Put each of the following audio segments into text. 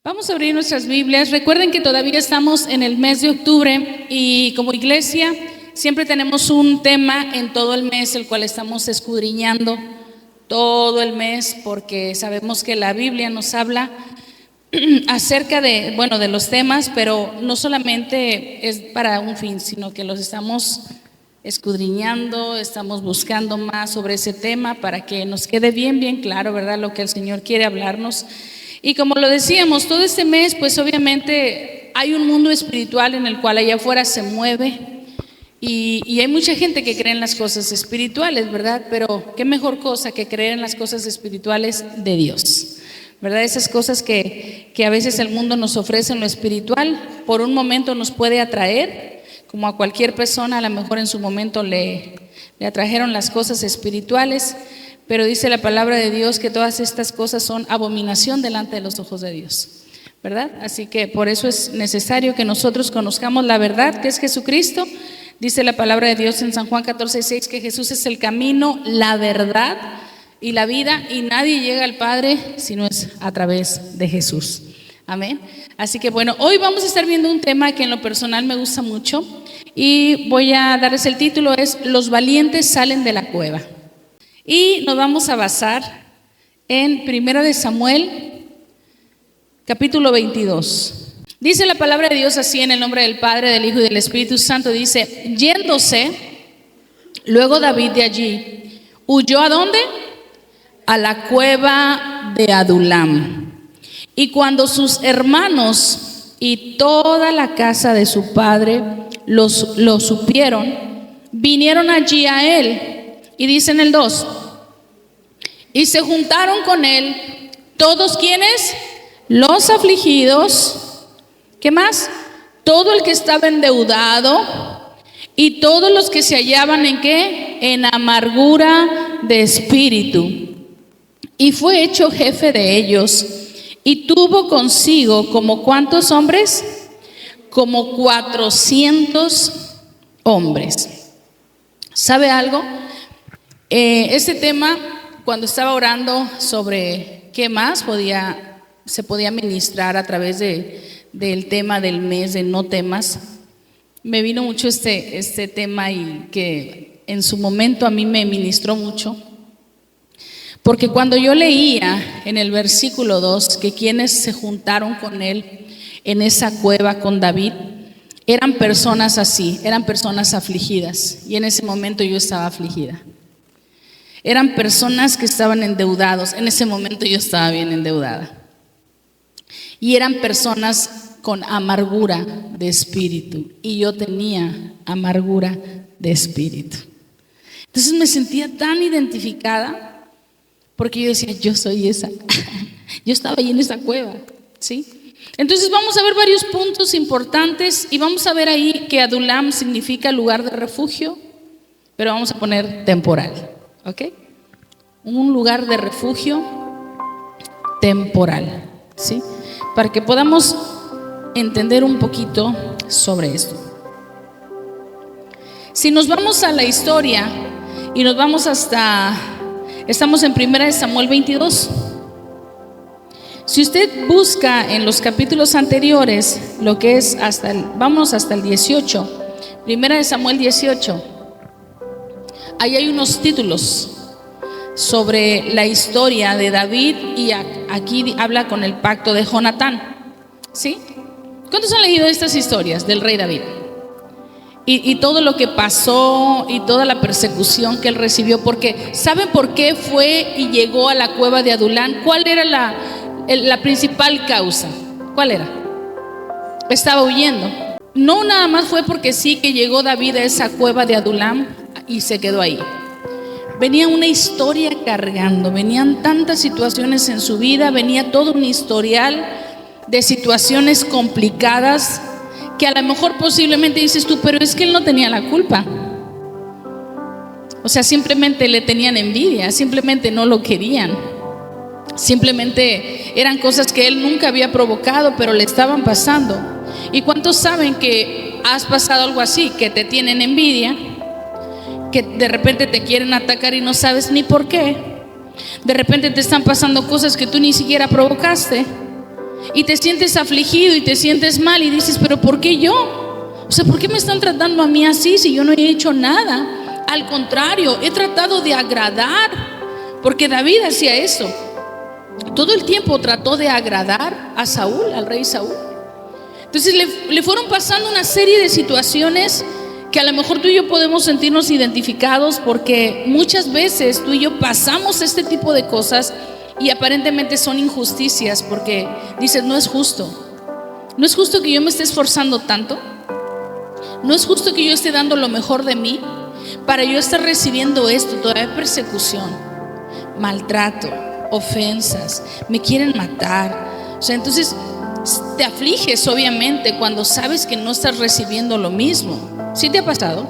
Vamos a abrir nuestras Biblias. Recuerden que todavía estamos en el mes de octubre y como iglesia siempre tenemos un tema en todo el mes, el cual estamos escudriñando todo el mes, porque sabemos que la Biblia nos habla acerca de los temas, pero no solamente es para un fin, sino que los estamos escudriñando, estamos buscando más sobre ese tema para que nos quede bien claro, ¿verdad? Lo que el Señor quiere hablarnos. Y como lo decíamos, todo este mes, pues obviamente hay un mundo espiritual en el cual allá afuera se mueve y hay mucha gente que cree en las cosas espirituales, ¿verdad? Pero qué mejor cosa que creer en las cosas espirituales de Dios, ¿verdad? Esas cosas que a veces el mundo nos ofrece en lo espiritual, por un momento nos puede atraer, como a cualquier persona, a lo mejor en su momento le atrajeron las cosas espirituales, pero dice la palabra de Dios que todas estas cosas son abominación delante de los ojos de Dios, ¿verdad? Así que por eso es necesario que nosotros conozcamos la verdad, que es Jesucristo. Dice la palabra de Dios en San Juan 14:6 que Jesús es el camino, la verdad y la vida, y nadie llega al Padre si no es a través de Jesús. Amén. Así que hoy vamos a estar viendo un tema que en lo personal me gusta mucho y voy a darles el título, es Los valientes salen de la cueva. Y nos vamos a basar en 1 de Samuel, capítulo 22. Dice la palabra de Dios así, en el nombre del Padre, del Hijo y del Espíritu Santo. Dice: yéndose luego David de allí, ¿huyó a dónde? A la cueva de Adulam. Y cuando sus hermanos y toda la casa de su padre lo supieron, vinieron allí a él. Y dice en el 2, y se juntaron con él todos quienes, los afligidos, ¿qué más? Todo el que estaba endeudado y todos los que se hallaban en ¿qué? En amargura de espíritu. Y fue hecho jefe de ellos y tuvo consigo como ¿cuántos hombres? Como 400 hombres. ¿Sabe algo? Este tema, cuando estaba orando sobre qué más se podía ministrar a través del tema del mes de no temas, me vino mucho este tema y que en su momento a mí me ministró mucho, porque cuando yo leía en el versículo 2 que quienes se juntaron con él en esa cueva con David eran personas así, eran personas afligidas, y en ese momento yo estaba afligida. Eran personas que estaban endeudados. En ese momento yo estaba bien endeudada. Y eran personas con amargura de espíritu. Y yo tenía amargura de espíritu. Entonces me sentía tan identificada, porque yo decía, yo soy esa. Yo estaba ahí en esa cueva, ¿sí? Entonces vamos a ver varios puntos importantes y vamos a ver ahí que Adulam significa lugar de refugio, pero vamos a poner temporal. ¿Ok? Un lugar de refugio temporal, ¿sí? Para que podamos entender un poquito sobre esto. Si nos vamos a la historia y nos vamos estamos en 1 de Samuel 22. Si usted busca en los capítulos anteriores lo que es vamos hasta el 18, 1 de Samuel 18. Ahí hay unos títulos sobre la historia de David y aquí habla con el pacto de Jonatán, ¿sí? ¿Cuántos han leído estas historias del rey David? Y todo lo que pasó y toda la persecución que él recibió, porque ¿saben por qué fue y llegó a la cueva de Adulam? ¿Cuál era la principal causa? ¿Cuál era? Estaba huyendo. No nada más fue porque sí que llegó David a esa cueva de Adulam y se quedó ahí. Venía una historia cargando, venían tantas situaciones en su vida, venía todo un historial de situaciones complicadas que a lo mejor posiblemente dices tú, pero es que él no tenía la culpa. O sea, simplemente le tenían envidia, simplemente no lo querían, simplemente eran cosas que él nunca había provocado, pero le estaban pasando. ¿Y cuántos saben que has pasado algo así, que te tienen envidia? Que de repente te quieren atacar y no sabes ni por qué. De repente te están pasando cosas que tú ni siquiera provocaste, Y te sientes afligido y te sientes mal y dices, pero ¿por qué yo? O sea, ¿por qué me están tratando a mí así si yo no he hecho nada? Al contrario, he tratado de agradar, porque David hacía eso. Todo el tiempo trató de agradar a Saúl, al rey Saúl. Entonces le fueron pasando una serie de situaciones que a lo mejor tú y yo podemos sentirnos identificados, porque muchas veces tú y yo pasamos este tipo de cosas y aparentemente son injusticias, porque dices, no es justo. No es justo que yo me esté esforzando tanto. No es justo que yo esté dando lo mejor de mí para yo estar recibiendo esto, todavía persecución, maltrato, ofensas, me quieren matar. O sea, entonces te afliges obviamente cuando sabes que no estás recibiendo lo mismo. ¿Sí te ha pasado?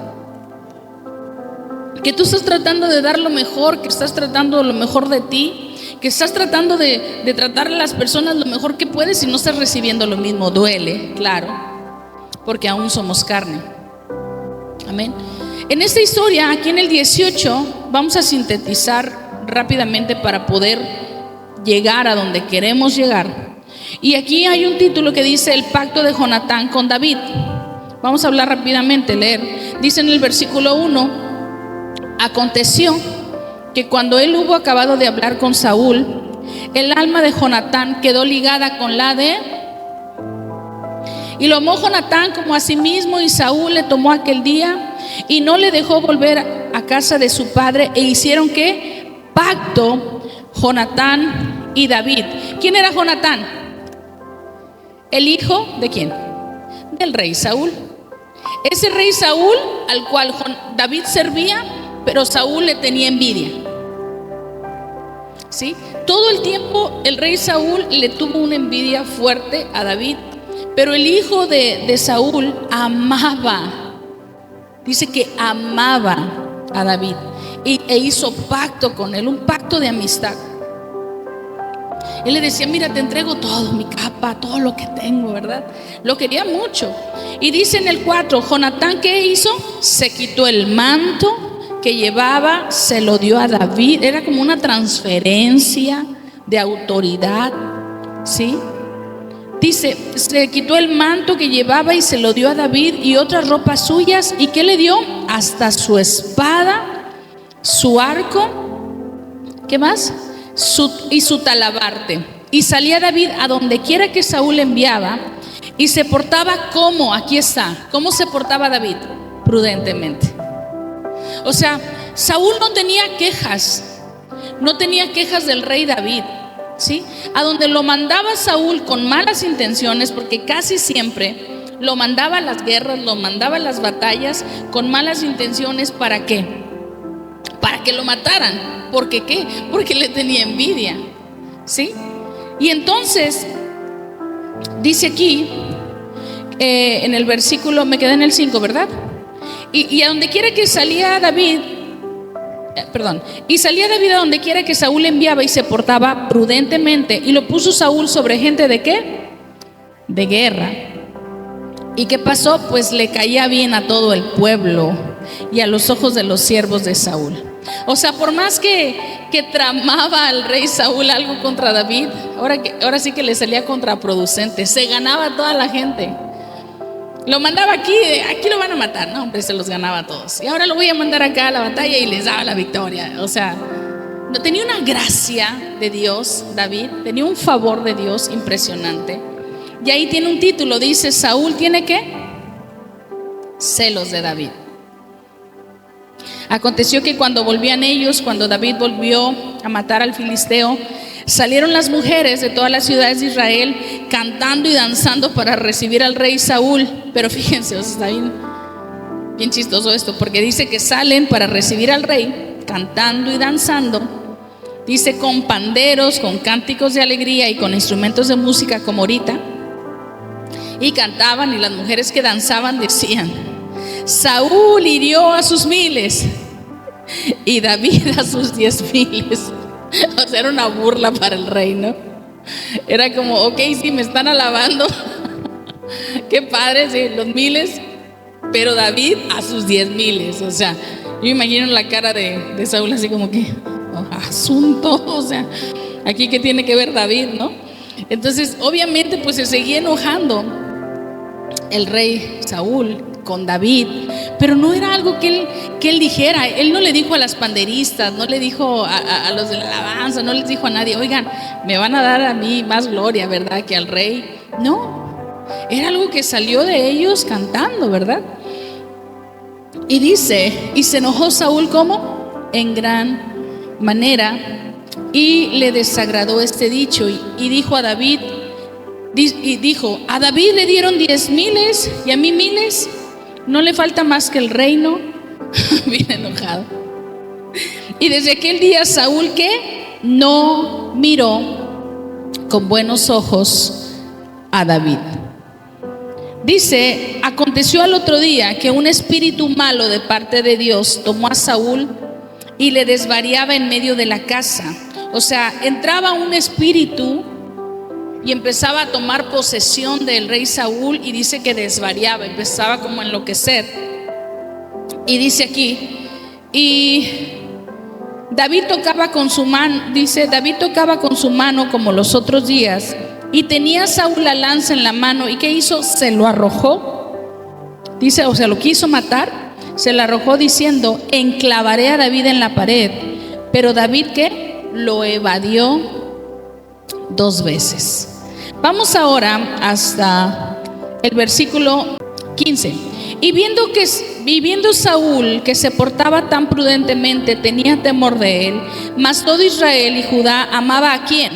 Que tú estás tratando de dar lo mejor, que estás tratando lo mejor de ti, que estás tratando de tratar a las personas lo mejor que puedes y no estás recibiendo lo mismo. Duele, claro, porque aún somos carne. Amén. En esta historia, aquí en el 18, vamos a sintetizar rápidamente para poder llegar a donde queremos llegar. Y aquí hay un título que dice el pacto de Jonatán con David. Vamos a hablar rápidamente, leer. Dice en el versículo 1: aconteció que cuando él hubo acabado de hablar con Saúl, el alma de Jonatán quedó ligada con la de... Y lo amó Jonatán como a sí mismo, y Saúl le tomó aquel día y no le dejó volver a casa de su padre. E hicieron ¿qué? Pacto Jonatán y David. ¿Quién era Jonatán? ¿El hijo de quién? Del rey Saúl. Ese rey Saúl al cual David servía, pero Saúl le tenía envidia. ¿Sí? Todo el tiempo el rey Saúl le tuvo una envidia fuerte a David. Pero el hijo de Saúl amaba, dice que amaba a David e hizo pacto con él, un pacto de amistad. Él le decía, mira, te entrego todo, mi capa, todo lo que tengo, ¿verdad? Lo quería mucho. Y dice en el 4, Jonatán, ¿qué hizo? Se quitó el manto que llevaba, se lo dio a David. Era como una transferencia de autoridad, ¿sí? Dice, se quitó el manto que llevaba y se lo dio a David y otras ropas suyas. ¿Y qué le dio? Hasta su espada, su arco, ¿qué más? Y su talabarte. Y salía David a donde quiera que Saúl enviaba y se portaba como, aquí está, ¿cómo se portaba David? Prudentemente. O sea, Saúl no tenía quejas, no tenía quejas del rey David, ¿sí? A donde lo mandaba Saúl con malas intenciones, porque casi siempre lo mandaba a las guerras, lo mandaba a las batallas con malas intenciones. ¿Para qué? Para que lo mataran. ¿Por qué qué? Porque le tenía envidia, ¿sí? Y entonces dice aquí en el versículo, me quedé en el 5, ¿verdad? Y a donde quiera que salía David, y salía David a donde quiera que Saúl enviaba y se portaba prudentemente. Y lo puso Saúl sobre gente ¿de qué? De guerra. ¿Y qué pasó? Pues le caía bien a todo el pueblo y a los ojos de los siervos de Saúl. O sea, por más que tramaba al rey Saúl algo contra David, ahora sí que le salía contraproducente. Se ganaba a toda la gente. Lo mandaba aquí lo van a matar. No, hombre, se los ganaba a todos. Y ahora lo voy a mandar acá a la batalla y les daba la victoria. O sea, no tenía una gracia de Dios, David. Tenía un favor de Dios impresionante. Y ahí tiene un título, dice, Saúl tiene ¿qué? Celos de David. Aconteció que cuando volvían ellos, cuando David volvió a matar al filisteo, salieron las mujeres de todas las ciudades de Israel cantando y danzando para recibir al rey Saúl. Pero fíjense, o sea, está bien chistoso esto, porque dice que salen para recibir al rey cantando y danzando. Dice con panderos, con cánticos de alegría y con instrumentos de música como ahorita. Y cantaban, y las mujeres que danzaban decían, Saúl hirió a sus 1000 y David a sus 10,000. O sea, era una burla para el rey, ¿no? Era como, ok, sí, me están alabando. Qué padre, sí, los 1000, pero David a sus 10,000. O sea, yo imagino la cara de Saúl así como que, asunto, o sea, aquí qué tiene que ver David, ¿no? Entonces, obviamente, pues se seguía enojando el rey Saúl con David, pero no era algo que él dijera. Él no le dijo a las panderistas, no le dijo a los de la alabanza, no les dijo a nadie, oigan, me van a dar a mí más gloria, ¿verdad?, que al rey. No, era algo que salió de ellos cantando, ¿verdad? Y dice, y se enojó Saúl, ¿cómo? En gran manera, y le desagradó este dicho, y dijo a David, a David le dieron 10,000 y a mí 1,000, no le falta más que el reino. Bien enojado. Y desde aquel día Saúl, ¿qué? No miró con buenos ojos a David. Dice, aconteció al otro día que un espíritu malo de parte de Dios tomó a Saúl y le desvariaba en medio de la casa. O sea, entraba un espíritu y empezaba a tomar posesión del rey Saúl, y dice que desvariaba, empezaba como a enloquecer. Y dice aquí, y David tocaba con su mano, dice, David tocaba con su mano como los otros días, y tenía Saúl la lanza en la mano, ¿y qué hizo? Se lo arrojó. Dice, o sea, lo quiso matar, se lo arrojó diciendo, enclavaré a David en la pared. Pero David, ¿qué? Lo evadió 2 veces. Vamos ahora hasta el versículo 15. Y viendo Saúl que se portaba tan prudentemente, tenía temor de él, mas todo Israel y Judá amaba ¿a quién?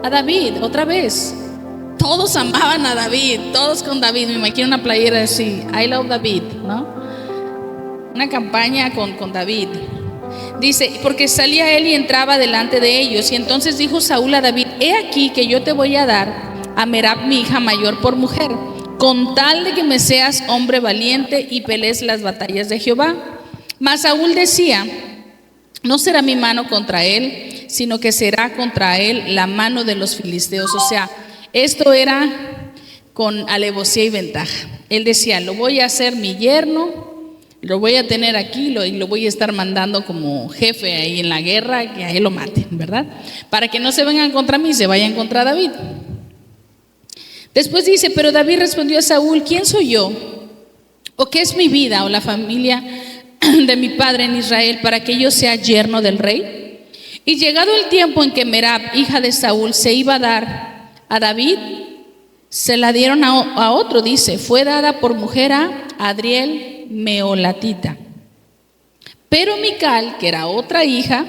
A David, otra vez. Todos amaban a David, todos con David. Me imagino una playera así, I love David, ¿no? Una campaña con David. Dice, porque salía él y entraba delante de ellos. Y entonces dijo Saúl a David, he aquí que yo te voy a dar a Merab mi hija mayor por mujer, con tal de que me seas hombre valiente y pelees las batallas de Jehová. Mas Saúl decía, no será mi mano contra él, sino que será contra él la mano de los filisteos. O sea, esto era con alevosía y ventaja. Él decía, lo voy a hacer mi yerno, lo voy a tener aquí y lo voy a estar mandando como jefe ahí en la guerra, que a él lo maten, ¿verdad? Para que no se vengan contra mí, se vayan contra David. Después dice, pero David respondió a Saúl, ¿quién soy yo? ¿O qué es mi vida o la familia de mi padre en Israel para que yo sea yerno del rey? Y llegado el tiempo en que Merab, hija de Saúl, se iba a dar a David, se la dieron a otro, dice, fue dada por mujer a Adriel Meolatita. Pero Mical, que era otra hija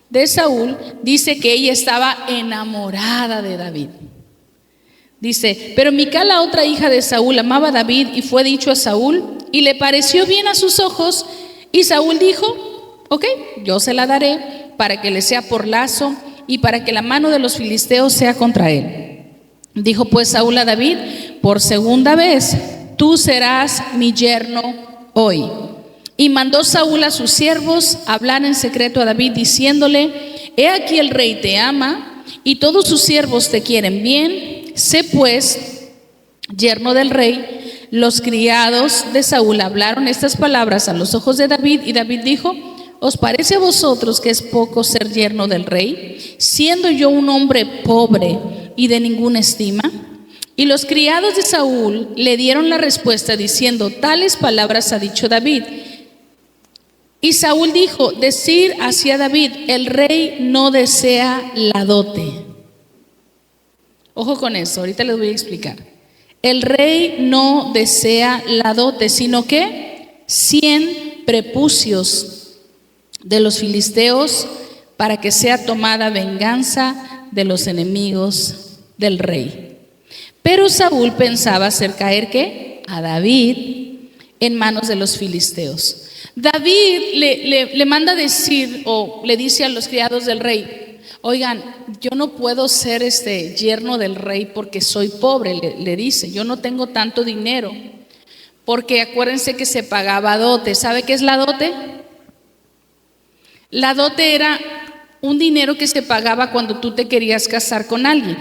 de Saúl, dice que ella estaba enamorada de David. Dice, pero Mical, la otra hija de Saúl, amaba a David, y fue dicho a Saúl, y le pareció bien a sus ojos, y Saúl dijo, ok, yo se la daré para que le sea por lazo y para que la mano de los filisteos sea contra él. Dijo pues Saúl a David, por segunda vez, tú serás mi yerno hoy. Y mandó Saúl a sus siervos hablar en secreto a David, diciéndole, he aquí el rey te ama y todos sus siervos te quieren bien. Sé pues, yerno del rey. Los criados de Saúl hablaron estas palabras a los ojos de David, y David dijo, ¿os parece a vosotros que es poco ser yerno del rey, siendo yo un hombre pobre y de ninguna estima? Y los criados de Saúl le dieron la respuesta diciendo, tales palabras ha dicho David. Y Saúl dijo, decir hacia David, el rey no desea la dote. Ojo con eso, ahorita les voy a explicar. El rey no desea la dote, sino que 100 prepucios de los filisteos para que sea tomada venganza de los enemigos del rey. Pero Saúl pensaba hacer caer ¿qué? A David en manos de los filisteos. David le manda decir, o le dice a los criados del rey, oigan, yo no puedo ser yerno del rey porque soy pobre, le dice, yo no tengo tanto dinero, porque acuérdense que se pagaba dote. ¿Sabe qué es la dote? La dote era un dinero que se pagaba cuando tú te querías casar con alguien.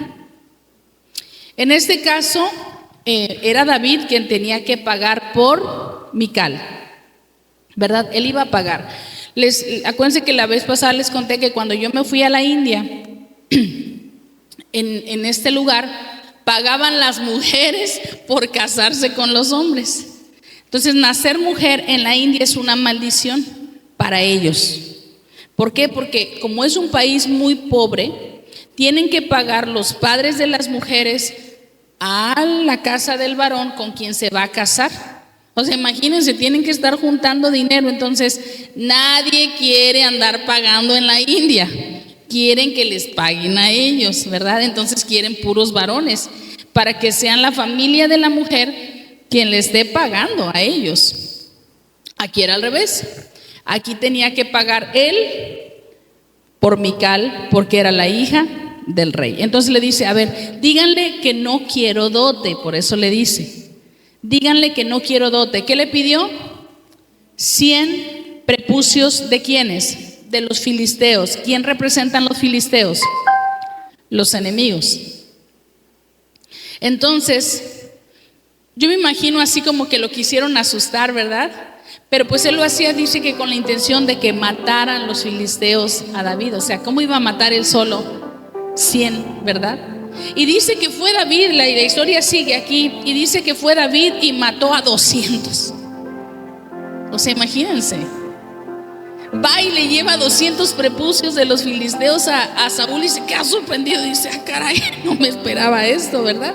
En este caso, era David quien tenía que pagar por Mical, ¿verdad? Él iba a pagar. Acuérdense que la vez pasada les conté que cuando yo me fui a la India, en este lugar pagaban las mujeres por casarse con los hombres. Entonces, nacer mujer en la India es una maldición para ellos. ¿Por qué? Porque como es un país muy pobre, tienen que pagar los padres de las mujeres a la casa del varón con quien se va a casar. O sea, imagínense, tienen que estar juntando dinero. Entonces, nadie quiere andar pagando en la India. Quieren que les paguen a ellos, ¿verdad? Entonces quieren puros varones para que sean la familia de la mujer quien les esté pagando a ellos. Aquí era al revés. Aquí tenía que pagar él por Mical porque era la hija del rey. Entonces le dice, a ver, díganle que no quiero dote. Por eso le dice, díganle que no quiero dote. ¿Qué le pidió? 100 prepucios. ¿De quiénes? De los filisteos. ¿Quién representan los filisteos? Los enemigos. Entonces, yo me imagino así como que lo quisieron asustar, ¿verdad? Pero pues él lo hacía, dice que con la intención de que mataran los filisteos a David. O sea, ¿cómo iba a matar él solo 100, verdad? Y dice que fue David, la historia sigue aquí, y dice que fue David y mató a 200. O sea, imagínense. Va y le lleva 200 prepucios de los filisteos a Saúl y se queda sorprendido. Dice, caray, no me esperaba esto, ¿verdad?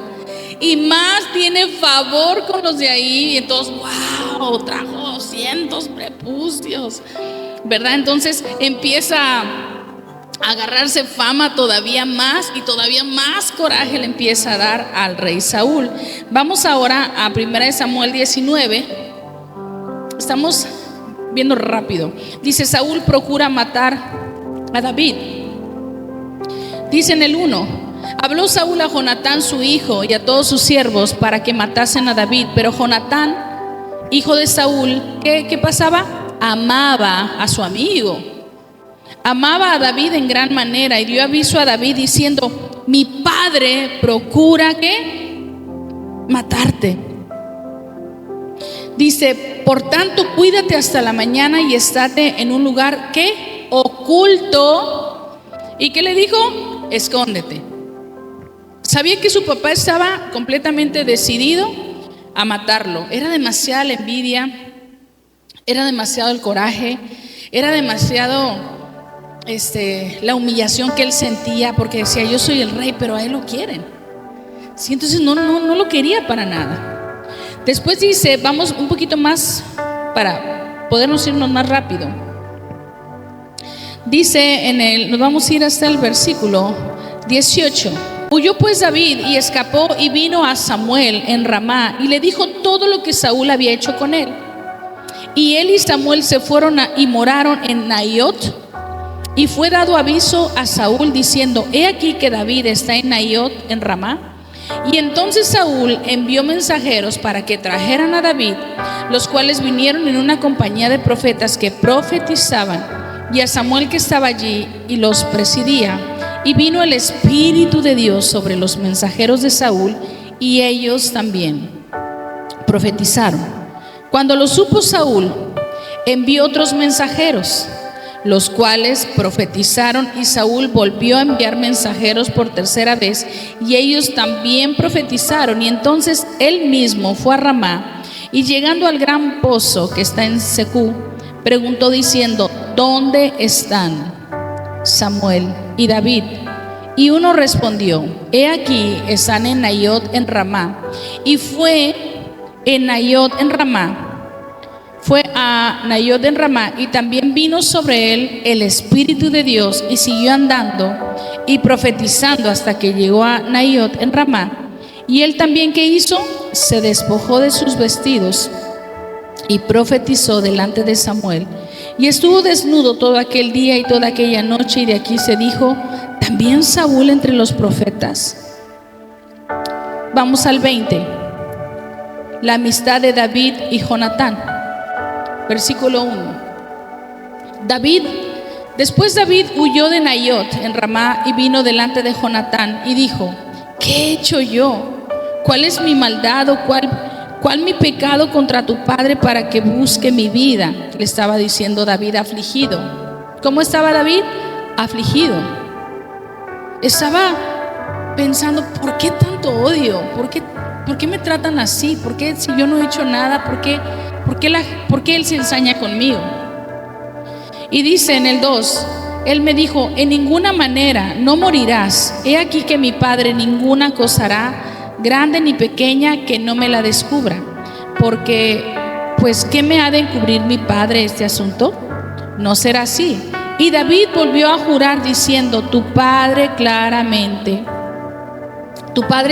Y más tiene favor con los de ahí. Y entonces, wow, trajo 200 prepucios, ¿verdad? Entonces empieza a agarrarse fama todavía más y todavía más coraje le empieza a dar al rey Saúl. Vamos ahora a 1 Samuel 19. Estamos viendo rápido. Dice, Saúl procura matar a David. Dice en el 1, habló Saúl a Jonatán su hijo y a todos sus siervos para que matasen a David. Pero Jonatán, hijo de Saúl, ¿qué pasaba? Amaba a su amigo. Amaba a David en gran manera y dio aviso a David diciendo, mi padre procura ¿qué? Matarte. Dice, por tanto, cuídate hasta la mañana y estate en un lugar ¿qué? Oculto. ¿Y qué le dijo? Escóndete. Sabía que su papá estaba completamente decidido a matarlo. Era demasiada la envidia, era demasiado el coraje, era demasiado la humillación que él sentía, porque decía, yo soy el rey, pero a él lo quieren. Sí, entonces no lo quería para nada. Después dice, vamos un poquito más para podernos irnos más rápido. Dice nos vamos a ir hasta el versículo 18. Huyó pues David y escapó y vino a Samuel en Ramá y le dijo todo lo que Saúl había hecho con él. Y él y Samuel se fueron y moraron en Naiot. Y fue dado aviso a Saúl diciendo, he aquí que David está en Naiot en Ramá. Y entonces Saúl envió mensajeros para que trajeran a David, los cuales vinieron en una compañía de profetas que profetizaban, y a Samuel que estaba allí y los presidía. Y vino el Espíritu de Dios sobre los mensajeros de Saúl, y ellos también profetizaron. Cuando lo supo Saúl, envió otros mensajeros, los cuales profetizaron, y Saúl volvió a enviar mensajeros por tercera vez, y ellos también profetizaron. Y entonces él mismo fue a Ramá, y llegando al gran pozo que está en Secú, preguntó diciendo, ¿dónde están Samuel y David? Y uno respondió, he aquí están en Naiot en Ramá. Y fue a Naiot en Ramá, y también vino sobre él el Espíritu de Dios, y siguió andando y profetizando hasta que llegó a Naiot en Ramá. Y él también, ¿qué hizo? Se despojó de sus vestidos y profetizó delante de Samuel. Y estuvo desnudo todo aquel día y toda aquella noche. Y de aquí se dijo, ¿también Saúl entre los profetas? Vamos al 20. La amistad de David y Jonatán. Versículo 1. Después David huyó de Naiot en Ramá y vino delante de Jonatán y dijo, ¿qué he hecho yo? ¿Cuál es mi maldad o cuál mi pecado contra tu padre para que busque mi vida? Le estaba diciendo David afligido. ¿Cómo estaba David? Afligido. Estaba pensando, ¿por qué tanto odio? ¿Por qué me tratan así? ¿Por qué si yo no he hecho nada? ¿Por qué él se ensaña conmigo? Y dice en el 2, él me dijo, en ninguna manera, no morirás. He aquí que mi Padre ninguna cosa hará, grande ni pequeña, que no me la descubra. Porque, pues, ¿qué me ha de encubrir mi Padre este asunto? No será así. Y David volvió a jurar diciendo, tu Padre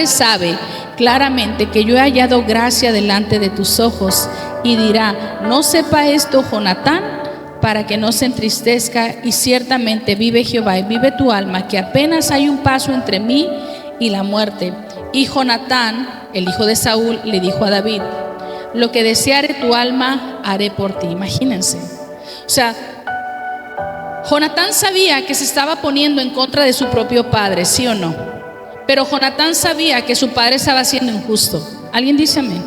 sabe claramente que yo he hallado gracia delante de tus ojos, y dirá, no sepa esto Jonatán, para que no se entristezca, y ciertamente vive Jehová y vive tu alma, que apenas hay un paso entre mí y la muerte. Y Jonatán, el hijo de Saúl, le dijo a David, lo que deseare tu alma haré por ti. Imagínense. O sea, Jonatán sabía que se estaba poniendo en contra de su propio padre, ¿sí o no? Pero Jonatán sabía que su padre estaba siendo injusto. ¿Alguien dice amén?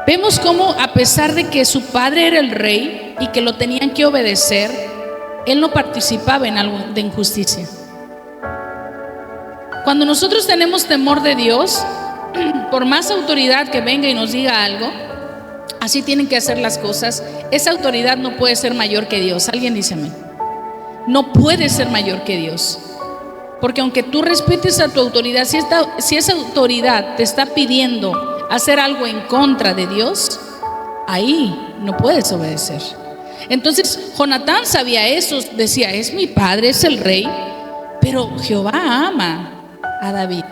Vemos cómo, a pesar de que su padre era el rey y que lo tenían que obedecer, él no participaba en algo de injusticia. Cuando nosotros tenemos temor de Dios, por más autoridad que venga y nos diga algo, así tienen que hacer las cosas, esa autoridad no puede ser mayor que Dios. ¿Alguien dice amén? No puede ser mayor que Dios. Porque aunque tú respetes a tu autoridad, si esa autoridad te está pidiendo hacer algo en contra de Dios, ahí no puedes obedecer. Entonces Jonatán sabía eso, decía, es mi padre, es el rey, pero Jehová ama a David.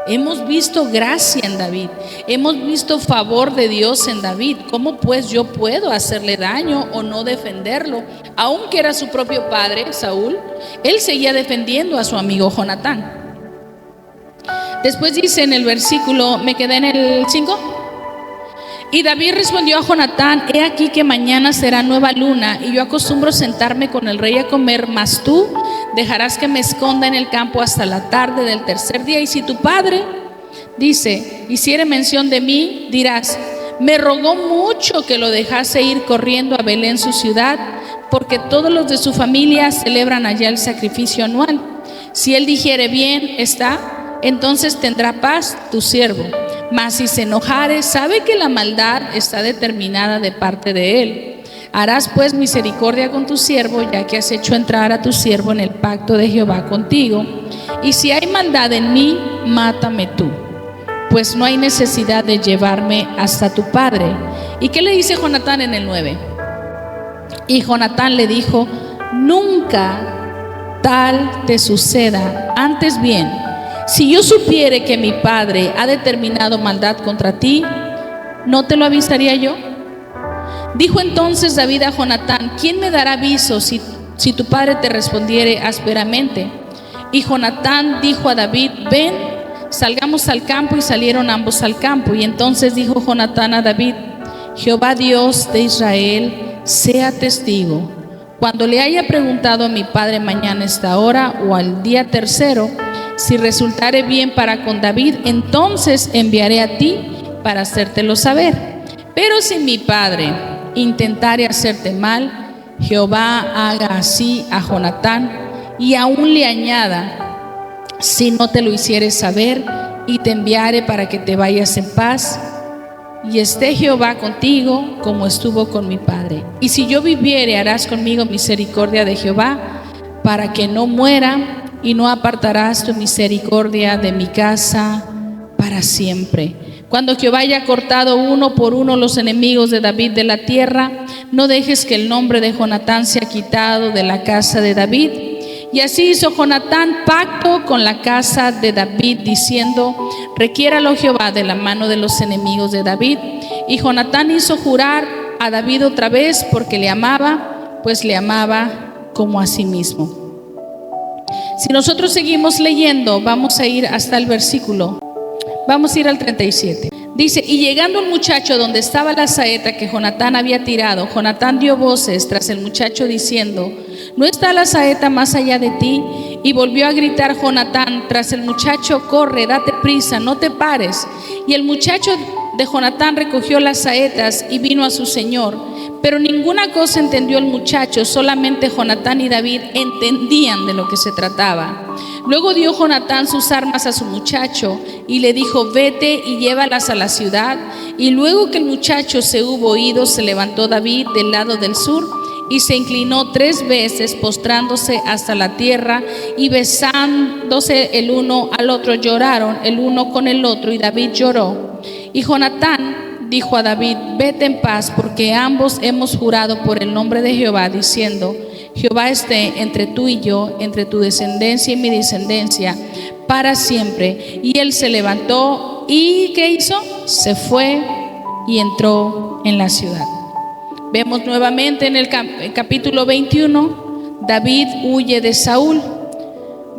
Hemos visto gracia en David, hemos visto favor de Dios en David. ¿Cómo pues yo puedo hacerle daño o no defenderlo? Aunque era su propio padre, Saúl, él seguía defendiendo a su amigo Jonatán. Después dice en el versículo, me quedé en el 5. Y David respondió a Jonatán, he aquí que mañana será nueva luna, y yo acostumbro sentarme con el rey a comer, mas tú dejarás que me esconda en el campo hasta la tarde del tercer día. Y si tu padre, dice, hiciere mención de mí, dirás, me rogó mucho que lo dejase ir corriendo a Belén su ciudad, porque todos los de su familia celebran allá el sacrificio anual. Si él dijere, bien está, entonces tendrá paz tu siervo. Mas si se enojare, sabe que la maldad está determinada de parte de él. Harás pues misericordia con tu siervo, ya que has hecho entrar a tu siervo en el pacto de Jehová contigo. Y si hay maldad en mí, mátame tú, pues no hay necesidad de llevarme hasta tu padre. ¿Y qué le dice Jonatán en el 9? Y Jonatán le dijo, nunca tal te suceda, antes bien, si yo supiere que mi padre ha determinado maldad contra ti, ¿no te lo avisaría yo? Dijo entonces David a Jonatán, ¿quién me dará aviso si tu padre te respondiere ásperamente? Y Jonatán dijo a David, ven, salgamos al campo. Y salieron ambos al campo. Y entonces dijo Jonatán a David, Jehová Dios de Israel sea testigo, cuando le haya preguntado a mi padre mañana esta hora o al día tercero, si resultare bien para con David, entonces enviaré a ti para hacértelo saber. Pero si mi padre intentare hacerte mal, Jehová haga así a Jonatán, y aún le añada, si no te lo hicieres saber, y te enviare para que te vayas en paz, y esté Jehová contigo como estuvo con mi padre. Y si yo viviere, harás conmigo misericordia de Jehová, para que no muera, y no apartarás tu misericordia de mi casa para siempre. Cuando Jehová haya cortado uno por uno los enemigos de David de la tierra, no dejes que el nombre de Jonatán sea quitado de la casa de David. Y así hizo Jonatán pacto con la casa de David, diciendo, requiéralo Jehová de la mano de los enemigos de David. Y Jonatán hizo jurar a David otra vez, porque le amaba, pues le amaba como a sí mismo. Si nosotros seguimos leyendo, vamos a ir hasta el versículo, vamos a ir al 37. Dice, y llegando un muchacho donde estaba la saeta que Jonatán había tirado, Jonatán dio voces tras el muchacho diciendo, ¿no está la saeta más allá de ti? Y volvió a gritar Jonatán tras el muchacho, corre, date prisa, no te pares. Y el muchacho de Jonatán recogió las saetas y vino a su señor. Pero ninguna cosa entendió el muchacho, solamente Jonatán y David entendían de lo que se trataba. Luego dio Jonatán sus armas a su muchacho y le dijo: vete y llévalas a la ciudad. Y luego que el muchacho se hubo ido, se levantó David del lado del sur y se inclinó 3 veces, postrándose hasta la tierra, y besándose el uno al otro lloraron el uno con el otro, y David lloró. Y Jonatán dijo a David: vete en paz, porque ambos hemos jurado por el nombre de Jehová, diciendo: Jehová esté entre tú y yo, entre tu descendencia y mi descendencia, para siempre. Y él se levantó y ¿qué hizo? Se fue y entró en la ciudad. Vemos nuevamente en el capítulo 21, David huye de Saúl.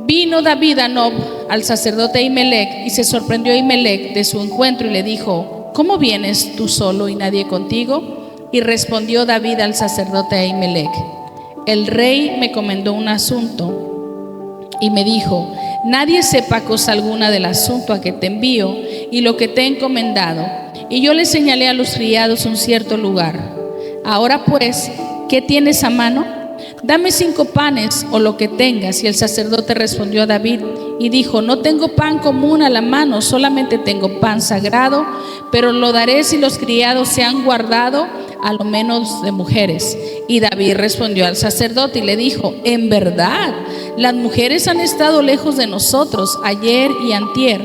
Vino David a Nob, al sacerdote Ahimelech, y se sorprendió Ahimelech de su encuentro y le dijo: ¿cómo vienes tú solo y nadie contigo? Y respondió David al sacerdote Ahimelech: el rey me encomendó un asunto y me dijo: nadie sepa cosa alguna del asunto a que te envío y lo que te he encomendado. Y yo le señalé a los criados un cierto lugar. Ahora pues, ¿qué tienes a mano? Dame 5 panes o lo que tengas. Y el sacerdote respondió a David y dijo: no tengo pan común a la mano, solamente tengo pan sagrado, pero lo daré si los criados se han guardado a lo menos de mujeres. Y David respondió al sacerdote y le dijo: en verdad, las mujeres han estado lejos de nosotros ayer y antier.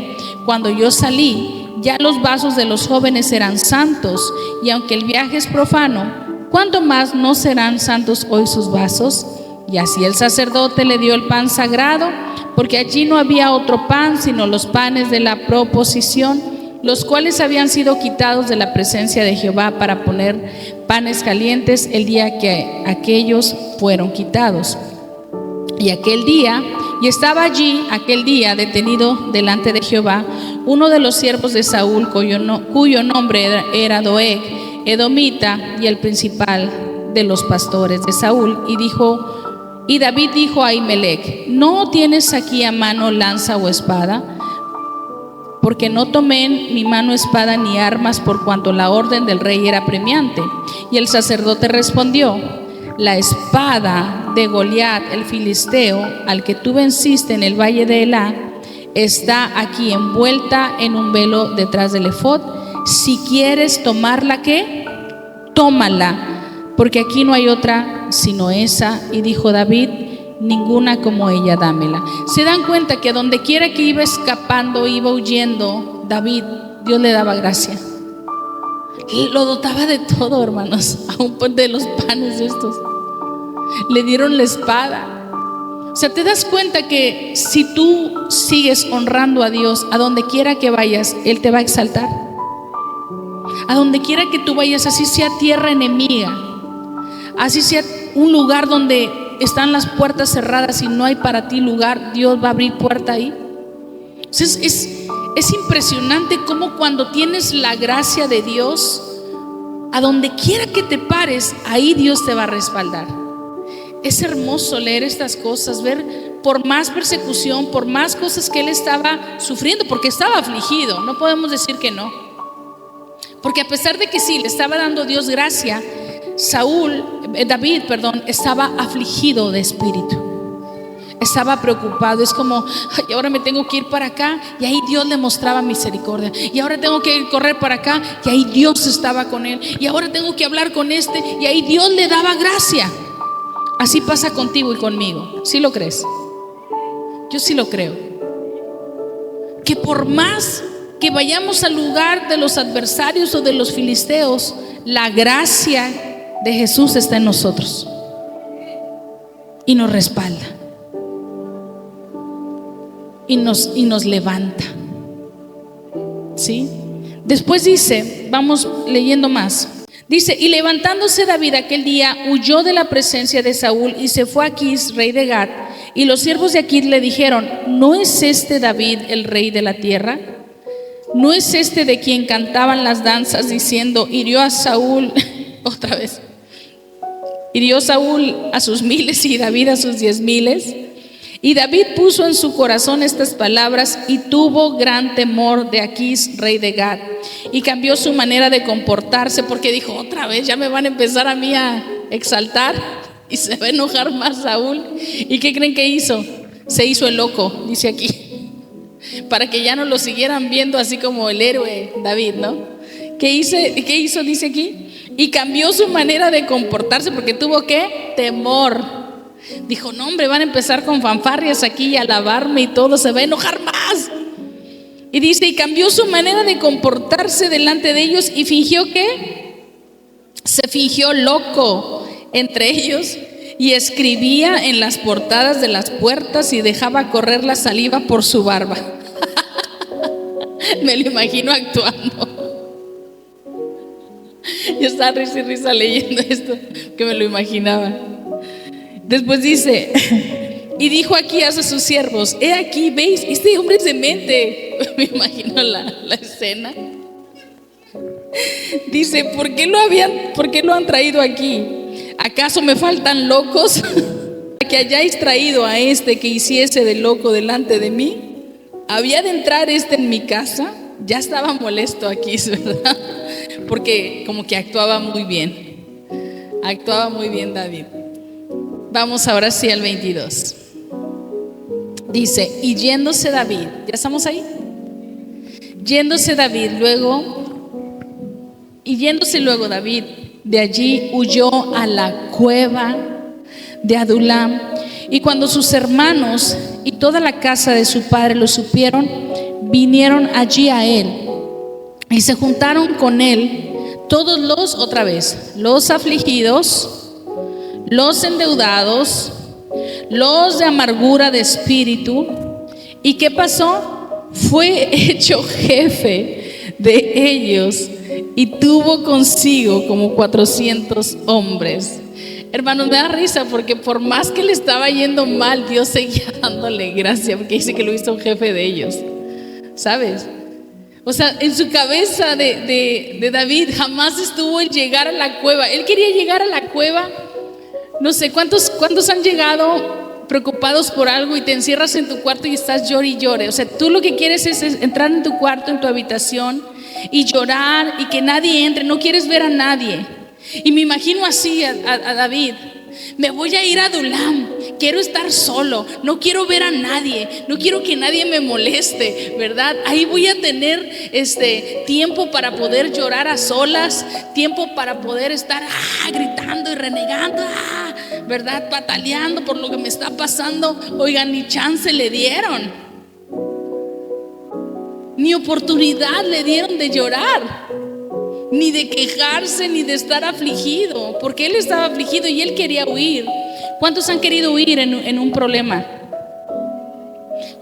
Cuando yo salí, ya los vasos de los jóvenes eran santos, y aunque el viaje es profano, ¿cuánto más no serán santos hoy sus vasos? Y así el sacerdote le dio el pan sagrado, porque allí no había otro pan sino los panes de la proposición, los cuales habían sido quitados de la presencia de Jehová para poner panes calientes el día que aquellos fueron quitados. Y estaba allí aquel día detenido delante de Jehová uno de los siervos de Saúl, cuyo nombre era Doeg, edomita, y el principal de los pastores de Saúl. Y David dijo a Ahimelech: ¿no tienes aquí a mano lanza o espada? Porque no tomé en mi mano espada ni armas, por cuanto la orden del rey era premiante. Y el sacerdote respondió: la espada de Goliat el filisteo, al que tú venciste en el valle de Elá, está aquí envuelta en un velo detrás del efod. Si quieres tomarla, ¿qué? Tómala, porque aquí no hay otra sino esa. Y dijo David: ninguna como ella, dámela. Se dan cuenta que a donde quiera que iba escapando, iba huyendo David, Dios le daba gracia. Lo dotaba de todo, hermanos, aún de los panes estos. Le dieron la espada. O sea, te das cuenta que si tú sigues honrando a Dios, a donde quiera que vayas, Él te va a exaltar. A donde quiera que tú vayas, así sea tierra enemiga, así sea un lugar donde están las puertas cerradas y no hay para ti lugar, Dios va a abrir puerta ahí. Entonces es impresionante cómo cuando tienes la gracia de Dios, a donde quiera que te pares, ahí Dios te va a respaldar. Es hermoso leer estas cosas, ver por más persecución, por más cosas que él estaba sufriendo, porque estaba afligido, no podemos decir que no. Porque a pesar de que sí, le estaba dando Dios gracia, David, estaba afligido de espíritu. Estaba preocupado, es como: ay, ahora me tengo que ir para acá, y ahí Dios le mostraba misericordia. Y ahora tengo que correr para acá, y ahí Dios estaba con él. Y ahora tengo que hablar con este, y ahí Dios le daba gracia. Así pasa contigo y conmigo. ¿Sí lo crees? Yo sí lo creo. Que por más que vayamos al lugar de los adversarios o de los filisteos, la gracia de Jesús está en nosotros y nos respalda y nos levanta. ¿Sí? Después dice, vamos leyendo más. Dice: y levantándose David aquel día, huyó de la presencia de Saúl y se fue a Aquis, rey de Gat. Y los siervos de Aquis le dijeron: ¿no es este David el rey de la tierra? ¿No es este de quien cantaban las danzas diciendo: hirió a Saúl otra vez? Hirió Saúl a sus 1000 y David a sus 10,000. Y David puso en su corazón estas palabras y tuvo gran temor de Aquis, rey de Gat, y cambió su manera de comportarse, porque dijo: otra vez ya me van a empezar a mí a exaltar y se va a enojar más Saúl. ¿Y qué creen que hizo? se hizo el loco, dice aquí, para que ya no lo siguieran viendo así como el héroe David, ¿no? ¿Qué hizo? Dice aquí, y cambió su manera de comportarse porque tuvo ¿qué? Temor. Dijo, no hombre, van a empezar con fanfarrias aquí y alabarme y todo, se va a enojar más. Y dice, y cambió su manera de comportarse delante de ellos y fingió ¿qué? Se fingió loco entre ellos y escribía en las portadas de las puertas y dejaba correr la saliva por su barba. Me lo imagino actuando. Yo estaba risa y risa leyendo esto, que me lo imaginaba. Después dice, y dijo aquí a sus siervos, he aquí, ¿veis? Este hombre es demente. Me imagino la escena. Dice, ¿por qué lo han traído aquí? ¿Acaso me faltan locos? Que hayáis traído a este que hiciese de loco delante de mí. ¿Había de entrar este en mi casa? Ya estaba molesto aquí, ¿verdad? Porque como que actuaba muy bien David. Vamos ahora sí al 22. Dice, y yéndose David, ¿ya estamos ahí? Yéndose luego David de allí huyó a la cueva de Adulam. Y cuando sus hermanos y toda la casa de su padre lo supieron, vinieron allí a él y se juntaron con él todos los afligidos, los endeudados, los de amargura de espíritu. ¿Y qué pasó? Fue hecho jefe de ellos y tuvo consigo como 400 hombres. Hermanos, me da risa porque por más que le estaba yendo mal, Dios seguía dándole gracia, porque dice que lo hizo jefe de ellos, ¿sabes? O sea, en su cabeza de David jamás estuvo el llegar a la cueva. Él quería llegar a la cueva. No sé, ¿cuántos han llegado preocupados por algo y te encierras en tu cuarto y estás llore y llore? O sea, tú lo que quieres es entrar en tu cuarto, en tu habitación y llorar y que nadie entre, no quieres ver a nadie. Y me imagino así a David, me voy a ir a Adulam, quiero estar solo, no quiero ver a nadie, no quiero que nadie me moleste, ¿verdad? Ahí voy a tener tiempo para poder llorar a solas, tiempo para poder estar gritando y renegando, ¿verdad? Pataleando por lo que me está pasando. Oigan, ni chance le dieron, ni oportunidad le dieron de llorar, ni de quejarse, ni de estar afligido, porque él estaba afligido y él quería huir. ¿Cuántos han querido huir en un problema?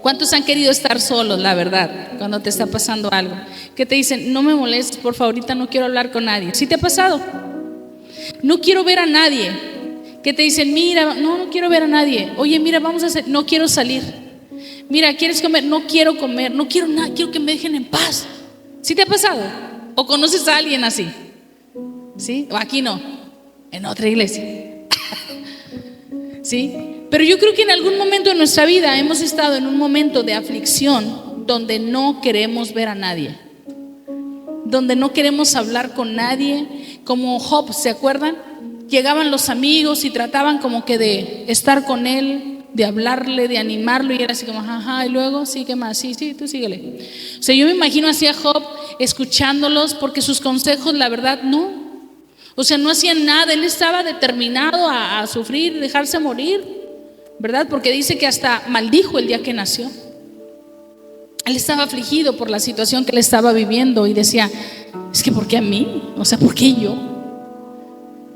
¿Cuántos han querido estar solos, la verdad, cuando te está pasando algo? Que te dicen, no me molestes, por favor, ahorita no quiero hablar con nadie. ¿Sí te ha pasado? No quiero ver a nadie. Que te dicen, mira, no quiero ver a nadie. Oye, mira, vamos a hacer, no quiero salir. Mira, ¿quieres comer? No quiero comer, no quiero nada, quiero que me dejen en paz. ¿Sí te ha pasado? ¿O conoces a alguien así? ¿Sí? O aquí no, en otra iglesia. ¿Sí? Pero yo creo que en algún momento de nuestra vida hemos estado en un momento de aflicción donde no queremos ver a nadie, donde no queremos hablar con nadie. Como Job, ¿se acuerdan? Llegaban los amigos y trataban como que de estar con él, de hablarle, de animarlo, y era así como, ajá, y luego, sí, ¿qué más? Sí, tú síguele. O sea, yo me imagino así a Job escuchándolos, porque sus consejos, la verdad, no. O sea, no hacían nada, él estaba determinado a sufrir, dejarse morir, ¿verdad? Porque dice que hasta maldijo el día que nació. Él estaba afligido por la situación que él estaba viviendo y decía, es que ¿por qué a mí? O sea, ¿por qué yo?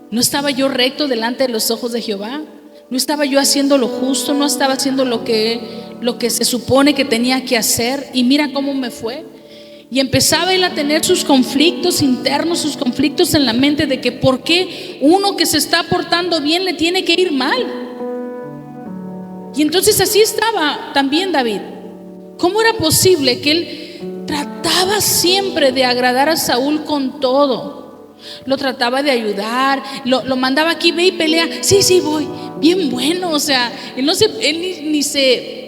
¿No estaba yo recto delante de los ojos de Jehová? ¿No estaba yo haciendo lo justo? ¿No estaba haciendo lo que se supone que tenía que hacer? Y mira cómo me fue. Y empezaba él a tener sus conflictos internos, sus conflictos en la mente de que por qué uno que se está portando bien le tiene que ir mal. Y entonces así estaba también David. ¿Cómo era posible que él trataba siempre de agradar a Saúl con todo? Lo trataba de ayudar, lo mandaba aquí, ve y pelea. Sí, voy, bien bueno. O sea, él ni se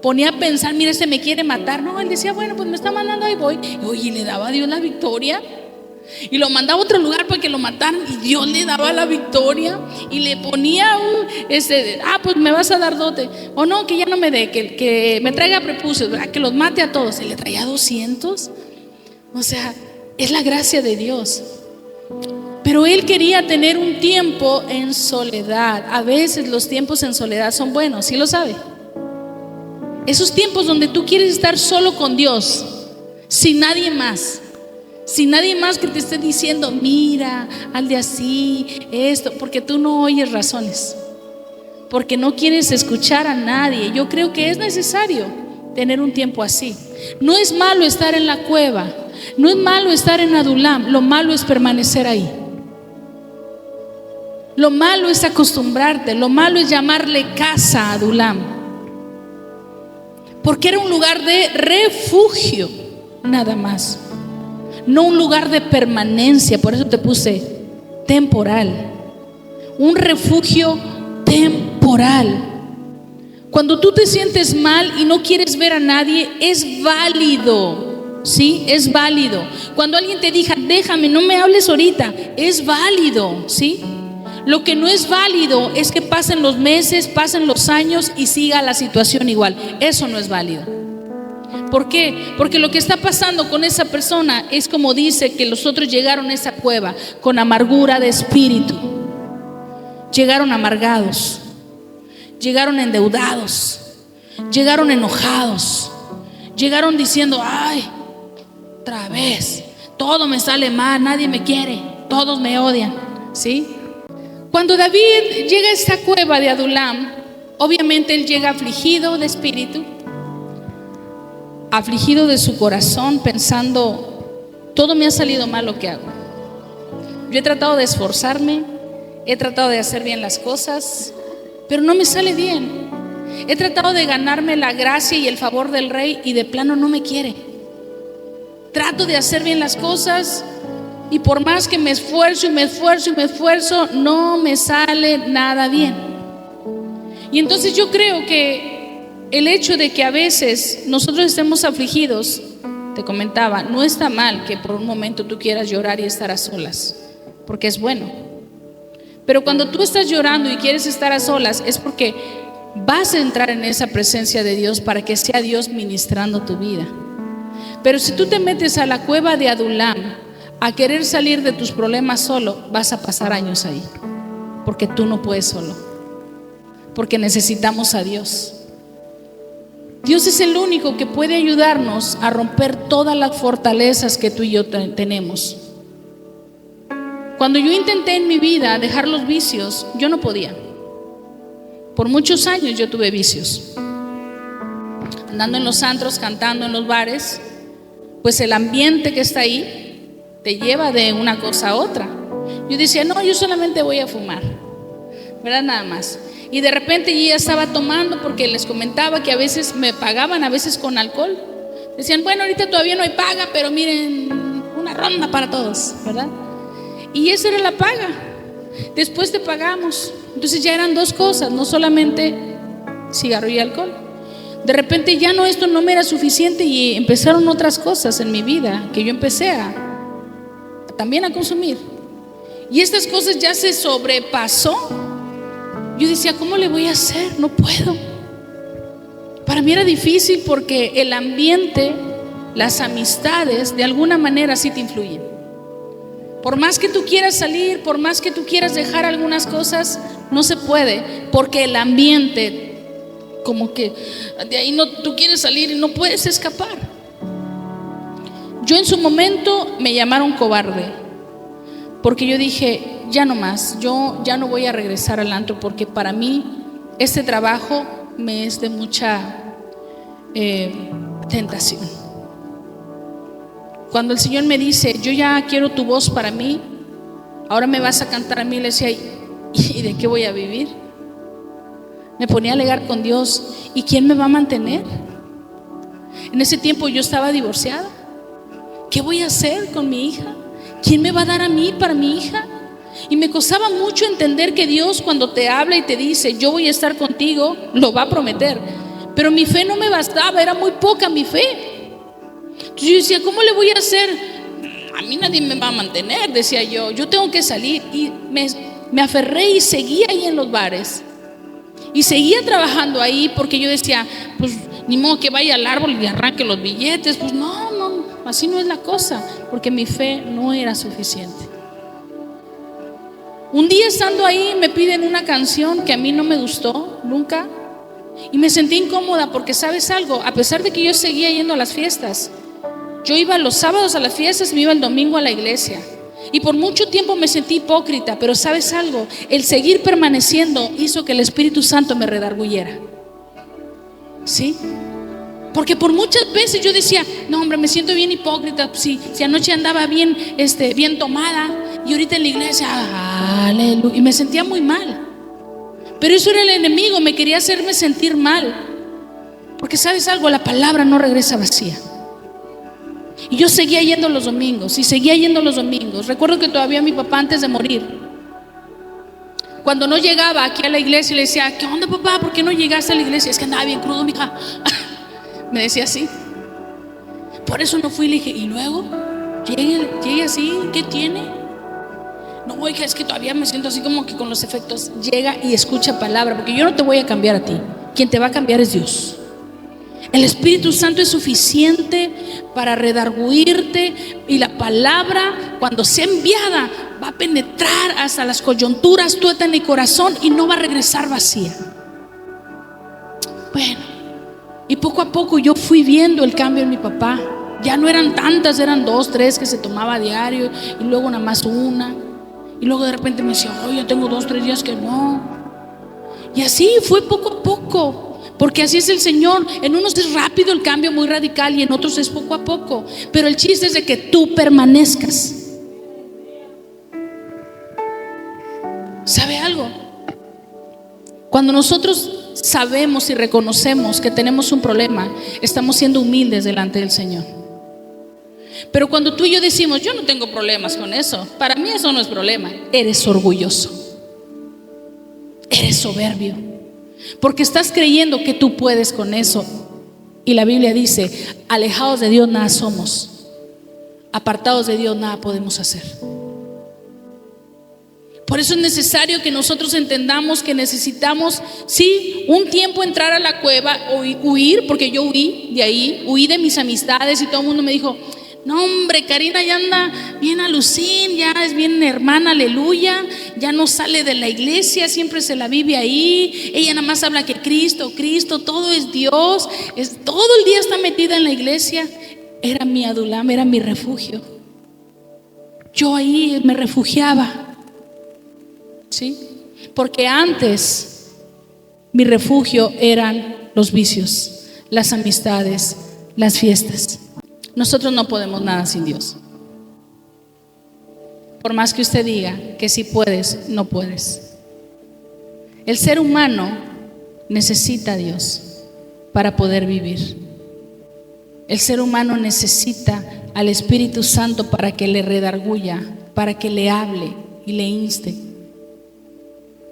ponía a pensar, mira, me quiere matar. No, él decía, bueno, pues me está mandando, ahí voy. Y oye, le daba a Dios la victoria. Y lo mandaba a otro lugar para que lo mataran, y Dios le daba la victoria y le ponía pues me vas a dar dote, o no, que ya no me dé, que me traiga prepucios, ¿verdad? Que los mate a todos. Y le traía 200. O sea, es la gracia de Dios. Pero él quería tener un tiempo en soledad. A veces los tiempos en soledad son buenos, ¿sí lo sabe? Esos tiempos donde tú quieres estar solo con Dios, sin nadie más. Sin nadie más que te esté diciendo, mira, hazle así, esto, porque tú no oyes razones, porque no quieres escuchar a nadie. Yo creo que es necesario tener un tiempo así. No es malo estar en la cueva, no es malo estar en Adulam, lo malo es permanecer ahí. Lo malo es acostumbrarte, lo malo es llamarle casa a Adulam, porque era un lugar de refugio, nada más. No un lugar de permanencia. Por eso te puse temporal. Un refugio temporal. Cuando tú te sientes mal y no quieres ver a nadie, es válido. ¿Sí? Es válido. Cuando alguien te diga, déjame, no me hables ahorita, es válido. ¿Sí? Lo que no es válido es que pasen los meses, pasen los años y siga la situación igual. Eso no es válido. ¿Por qué? Porque lo que está pasando con esa persona es como dice que los otros llegaron a esa cueva con amargura de espíritu. Llegaron amargados, llegaron endeudados, llegaron enojados, llegaron diciendo, ay, otra vez, todo me sale mal, nadie me quiere, todos me odian, ¿sí? Cuando David llega a esta cueva de Adulam, obviamente él llega afligido de espíritu, afligido de su corazón, pensando, todo me ha salido mal lo que hago. Yo he tratado de esforzarme, he tratado de hacer bien las cosas, pero no me sale bien. He tratado de ganarme la gracia y el favor del rey y de plano no me quiere. Trato de hacer bien las cosas y por más que me esfuerzo y me esfuerzo y me esfuerzo, no me sale nada bien. Y entonces yo creo que el hecho de que a veces nosotros estemos afligidos, te comentaba, no está mal que por un momento tú quieras llorar y estar a solas, porque es bueno. Pero cuando tú estás llorando y quieres estar a solas, es porque vas a entrar en esa presencia de Dios para que sea Dios ministrando tu vida. Pero si tú te metes a la cueva de Adulam a querer salir de tus problemas solo, vas a pasar años ahí, porque tú no puedes solo, porque necesitamos a Dios. Dios es el único que puede ayudarnos a romper todas las fortalezas que tú y yo tenemos. Cuando yo intenté en mi vida dejar los vicios, yo no podía. Por muchos años yo tuve vicios. Andando en los antros, cantando en los bares, pues el ambiente que está ahí te lleva de una cosa a otra. Yo decía, no, yo solamente voy a fumar, ¿verdad? Nada más. Y de repente yo ya estaba tomando, porque les comentaba que a veces me pagaban, a veces con alcohol. Decían, bueno, ahorita todavía no hay paga, pero miren, una ronda para todos, ¿verdad? Y esa era la paga. Después te pagamos. Entonces ya eran dos cosas, no solamente cigarro y alcohol. De repente ya no, esto no me era suficiente y empezaron otras cosas en mi vida que yo empecé también a consumir. Y estas cosas ya se sobrepasó. Yo decía, ¿cómo le voy a hacer? No puedo. Para mí era difícil porque el ambiente, las amistades, de alguna manera sí te influyen. Por más que tú quieras salir, por más que tú quieras dejar algunas cosas, no se puede, porque el ambiente, como que de ahí no, tú quieres salir y no puedes escapar. Yo en su momento me llamaron cobarde, porque yo dije, ya no más, yo ya no voy a regresar al antro, porque para mí este trabajo me es de mucha tentación. Cuando el Señor me dice, yo ya quiero tu voz para mí, ahora me vas a cantar a mí, le decía, ¿y de qué voy a vivir? Me ponía a alegar con Dios, ¿y quién me va a mantener? En ese tiempo yo estaba divorciada. ¿Qué voy a hacer con mi hija? ¿Quién me va a dar a mí para mi hija? Y me costaba mucho entender que Dios, cuando te habla y te dice, yo voy a estar contigo, lo va a prometer. Pero mi fe no me bastaba, era muy poca mi fe. Entonces yo decía, ¿cómo le voy a hacer a mí nadie me va a mantener, decía yo tengo que salir. Y me aferré y seguía ahí en los bares. Y seguía trabajando ahí porque yo decía, pues ni modo que vaya al árbol y arranque los billetes. Pues no, así no es la cosa, porque mi fe no era suficiente. Un día estando ahí me piden una canción que a mí no me gustó nunca y me sentí incómoda porque, ¿sabes algo? A pesar de que yo seguía yendo a las fiestas, yo iba los sábados a las fiestas y me iba el domingo a la iglesia. Y por mucho tiempo me sentí hipócrita, pero ¿sabes algo? El seguir permaneciendo hizo que el Espíritu Santo me redarguyera. ¿Sí? Porque por muchas veces yo decía, no hombre, me siento bien hipócrita. Si anoche andaba bien tomada y ahorita en la iglesia, aleluya, y me sentía muy mal. Pero eso era el enemigo, me quería hacerme sentir mal. Porque ¿sabes algo? La palabra no regresa vacía. Y yo seguía yendo los domingos y seguía yendo los domingos. Recuerdo que todavía mi papá, antes de morir, cuando no llegaba aquí a la iglesia, le decía, ¿qué onda, papá? ¿Por qué no llegaste a la iglesia? Es que andaba bien crudo, mija. Me decía así. Por eso no fui. Le dije, ¿y luego? Llegue así, ¿qué tiene? No, oiga, es que todavía me siento así como que con los efectos. Llega y escucha palabra, porque yo no te voy a cambiar a ti. Quien te va a cambiar es Dios. El Espíritu Santo es suficiente para redarguirte, y la palabra, cuando sea enviada, va a penetrar hasta las coyunturas, tuétano y corazón, y no va a regresar vacía. Bueno, y poco a poco yo fui viendo el cambio en mi papá. Ya no eran tantas, eran 2, 3 que se tomaba a diario, y luego nada más una, y luego de repente me decía, oye, tengo 2, 3 días que no. Y así fue poco a poco. Porque así es el Señor. En unos es rápido el cambio, muy radical, y en otros es poco a poco. Pero el chiste es de que tú permanezcas. ¿Sabe algo? Cuando nosotros sabemos y reconocemos que tenemos un problema, estamos siendo humildes delante del Señor. Pero cuando tú y yo decimos, yo no tengo problemas con eso, para mí eso no es problema, eres orgulloso, eres soberbio. Porque estás creyendo que tú puedes con eso. Y la Biblia dice, alejados de Dios nada somos, apartados de Dios nada podemos hacer. Por eso es necesario que nosotros entendamos que necesitamos, sí, un tiempo entrar a la cueva o huir, porque yo huí de ahí, huí de mis amistades, y todo el mundo me dijo, no hombre, Karina ya anda bien alucin, ya es bien hermana, aleluya, ya no sale de la iglesia, siempre se la vive ahí, ella nada más habla que Cristo, todo es Dios, todo el día está metida en la iglesia. Era mi adulam, era mi refugio. Yo ahí me refugiaba, ¿sí? Porque antes mi refugio eran los vicios, las amistades, las fiestas. Nosotros no podemos nada sin Dios. Por más que usted diga que sí puedes, no puedes. El ser humano necesita a Dios para poder vivir. El ser humano necesita al Espíritu Santo para que le redarguya, para que le hable y le inste.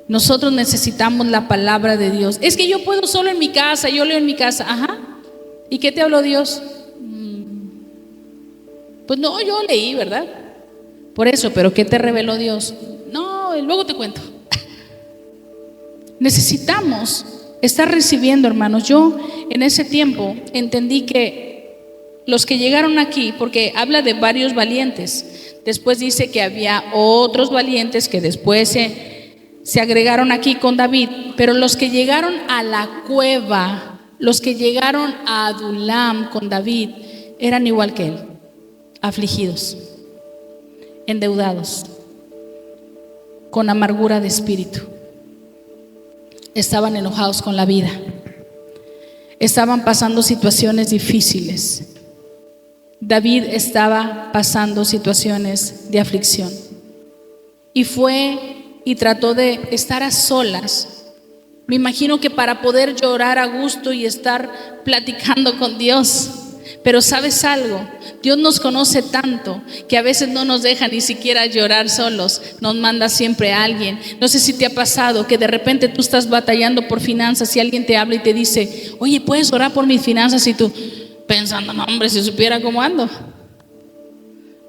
Nosotros necesitamos la palabra de Dios. Es que yo puedo solo en mi casa, yo leo en mi casa. Ajá. ¿Y qué te habló Dios? Pues no, yo leí, ¿verdad? Por eso, pero ¿qué te reveló Dios? No, luego te cuento. Necesitamos estar recibiendo, hermanos. Yo en ese tiempo entendí que los que llegaron aquí, porque habla de varios valientes, después dice que había otros valientes que después se agregaron aquí con David, pero los que llegaron a la cueva, los que llegaron a Adulam con David, eran igual que él. Afligidos, endeudados, con amargura de espíritu. Estaban enojados con la vida. Estaban pasando situaciones difíciles. David estaba pasando situaciones de aflicción. Y fue y trató de estar a solas. Me imagino que para poder llorar a gusto y estar platicando con Dios. Pero ¿sabes algo? Dios nos conoce tanto que a veces no nos deja ni siquiera llorar solos, nos manda siempre a alguien. No sé si te ha pasado que de repente tú estás batallando por finanzas y alguien te habla y te dice, oye, ¿puedes orar por mis finanzas? Y tú pensando, no hombre, si supiera cómo ando.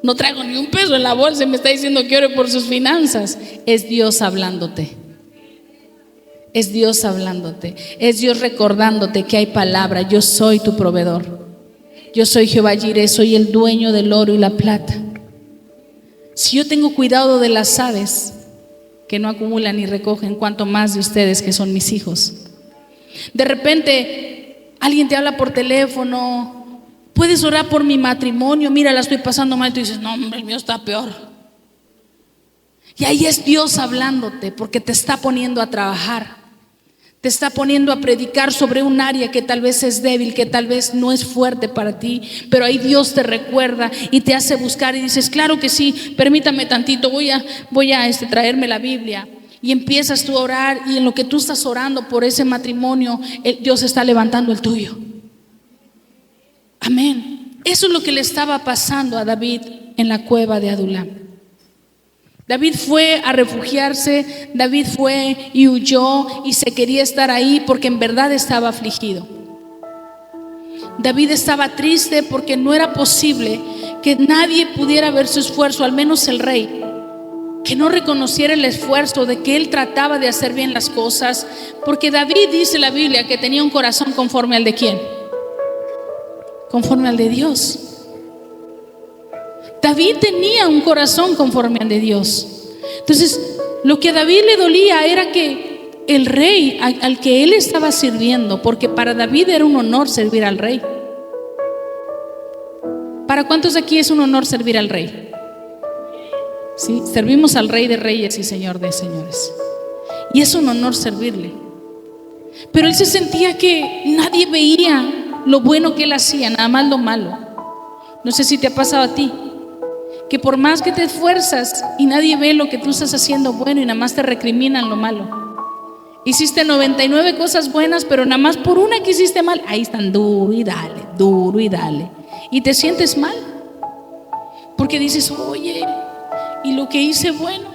no traigo ni un peso en la bolsa y me está diciendo que ore por sus finanzas. Es Dios hablándote. Es Dios hablándote. Es Dios recordándote que hay palabra. Yo soy tu proveedor. Yo soy Jehová Jireh, soy el dueño del oro y la plata. Si yo tengo cuidado de las aves que no acumulan ni recogen, cuanto más de ustedes que son mis hijos. De repente alguien te habla por teléfono, puedes orar por mi matrimonio, mira, la estoy pasando mal, y tú dices, no hombre, el mío está peor. Y ahí es Dios hablándote, porque te está poniendo a trabajar, te está poniendo a predicar sobre un área que tal vez es débil, que tal vez no es fuerte para ti, pero ahí Dios te recuerda y te hace buscar y dices, claro que sí, permítame tantito, voy a traerme la Biblia. Y empiezas tú a orar, y en lo que tú estás orando por ese matrimonio, Dios está levantando el tuyo. Amén. Eso es lo que le estaba pasando a David en la cueva de Adulam. David fue a refugiarse, David fue y huyó y se quería estar ahí porque en verdad estaba afligido. David estaba triste porque no era posible que nadie pudiera ver su esfuerzo, al menos el rey, que no reconociera el esfuerzo de que él trataba de hacer bien las cosas, porque David, dice la Biblia, que tenía un corazón conforme al de ¿quién? Conforme al de Dios. David tenía un corazón conforme al de Dios. Entonces, lo que a David le dolía era que el rey al que él estaba sirviendo, porque para David era un honor servir al rey. ¿Para cuántos aquí es un honor servir al rey? Sí, servimos al Rey de Reyes y Señor de Señores, y es un honor servirle. Pero él se sentía que nadie veía lo bueno que él hacía, nada más lo malo. No sé si te ha pasado a ti, que por más que te esfuerzas y nadie ve lo que tú estás haciendo bueno y nada más te recriminan lo malo. Hiciste 99 cosas buenas, pero nada más por una que hiciste mal, ahí están duro y dale, y te sientes mal porque dices, oye, y lo que hice bueno.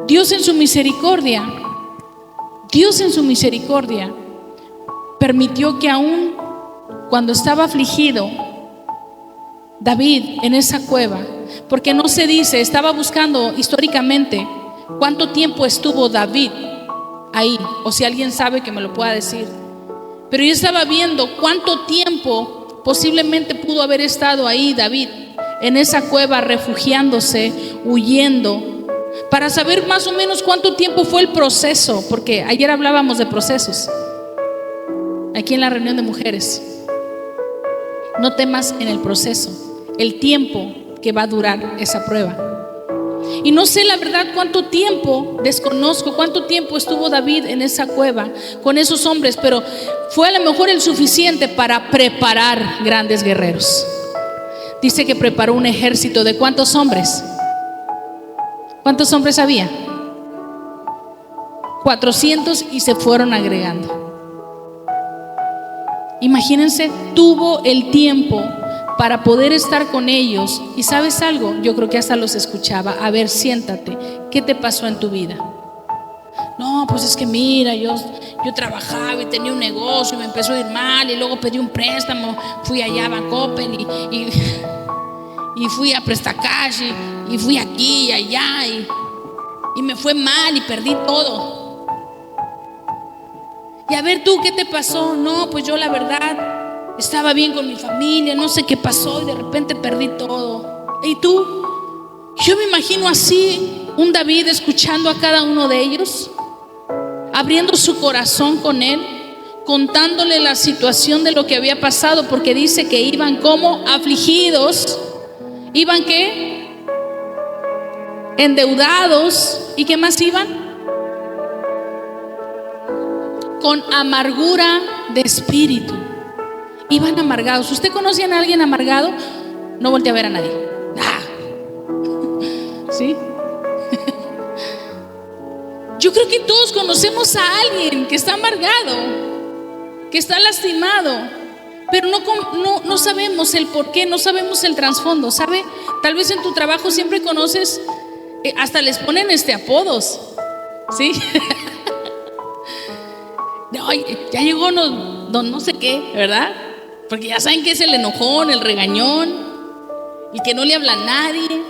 Dios en su misericordia permitió que aún cuando estaba afligido David en esa cueva, porque no se dice, estaba buscando históricamente cuánto tiempo estuvo David ahí, o si alguien sabe que me lo pueda decir, pero yo estaba viendo cuánto tiempo posiblemente pudo haber estado ahí David en esa cueva, refugiándose, huyendo, para saber más o menos cuánto tiempo fue el proceso, porque ayer hablábamos de procesos aquí en la reunión de mujeres. No temas en el proceso, el tiempo que va a durar esa prueba. Y no sé la verdad cuánto tiempo, desconozco cuánto tiempo estuvo David en esa cueva con esos hombres, pero fue a lo mejor el suficiente para preparar grandes guerreros. Dice que preparó un ejército de ¿cuántos hombres? ¿Cuántos hombres había? 400 y se fueron agregando. Imagínense, tuvo el tiempo para poder estar con ellos. Y ¿sabes algo? Yo creo que hasta los escuchaba. A ver, siéntate, ¿qué te pasó en tu vida? No, pues es que mira, yo trabajaba y tenía un negocio y me empezó a ir mal, y luego pedí un préstamo, fui allá a Bancopen y fui a Prestacash y fui aquí y allá y me fue mal y perdí todo. Y a ver tú, ¿qué te pasó? No, pues yo la verdad estaba bien con mi familia, no sé qué pasó y de repente perdí todo. ¿Y tú? Yo me imagino así un David escuchando a cada uno de ellos, abriendo su corazón con él, contándole la situación de lo que había pasado, porque dice que iban como afligidos, iban ¿qué? Endeudados. ¿Y qué más iban? Con amargura de espíritu. Iban amargados. ¿Usted conoce a alguien amargado? No voltea a ver a nadie. ¿Sí? Yo creo que todos conocemos a alguien que está amargado, que está lastimado, pero no sabemos el por qué, no sabemos el trasfondo, ¿sabe? Tal vez en tu trabajo siempre conoces, hasta les ponen apodos, ¿sí? Ya llegó no sé qué, ¿verdad? Porque ya saben que es el enojón, el regañón. y que no le habla a nadie.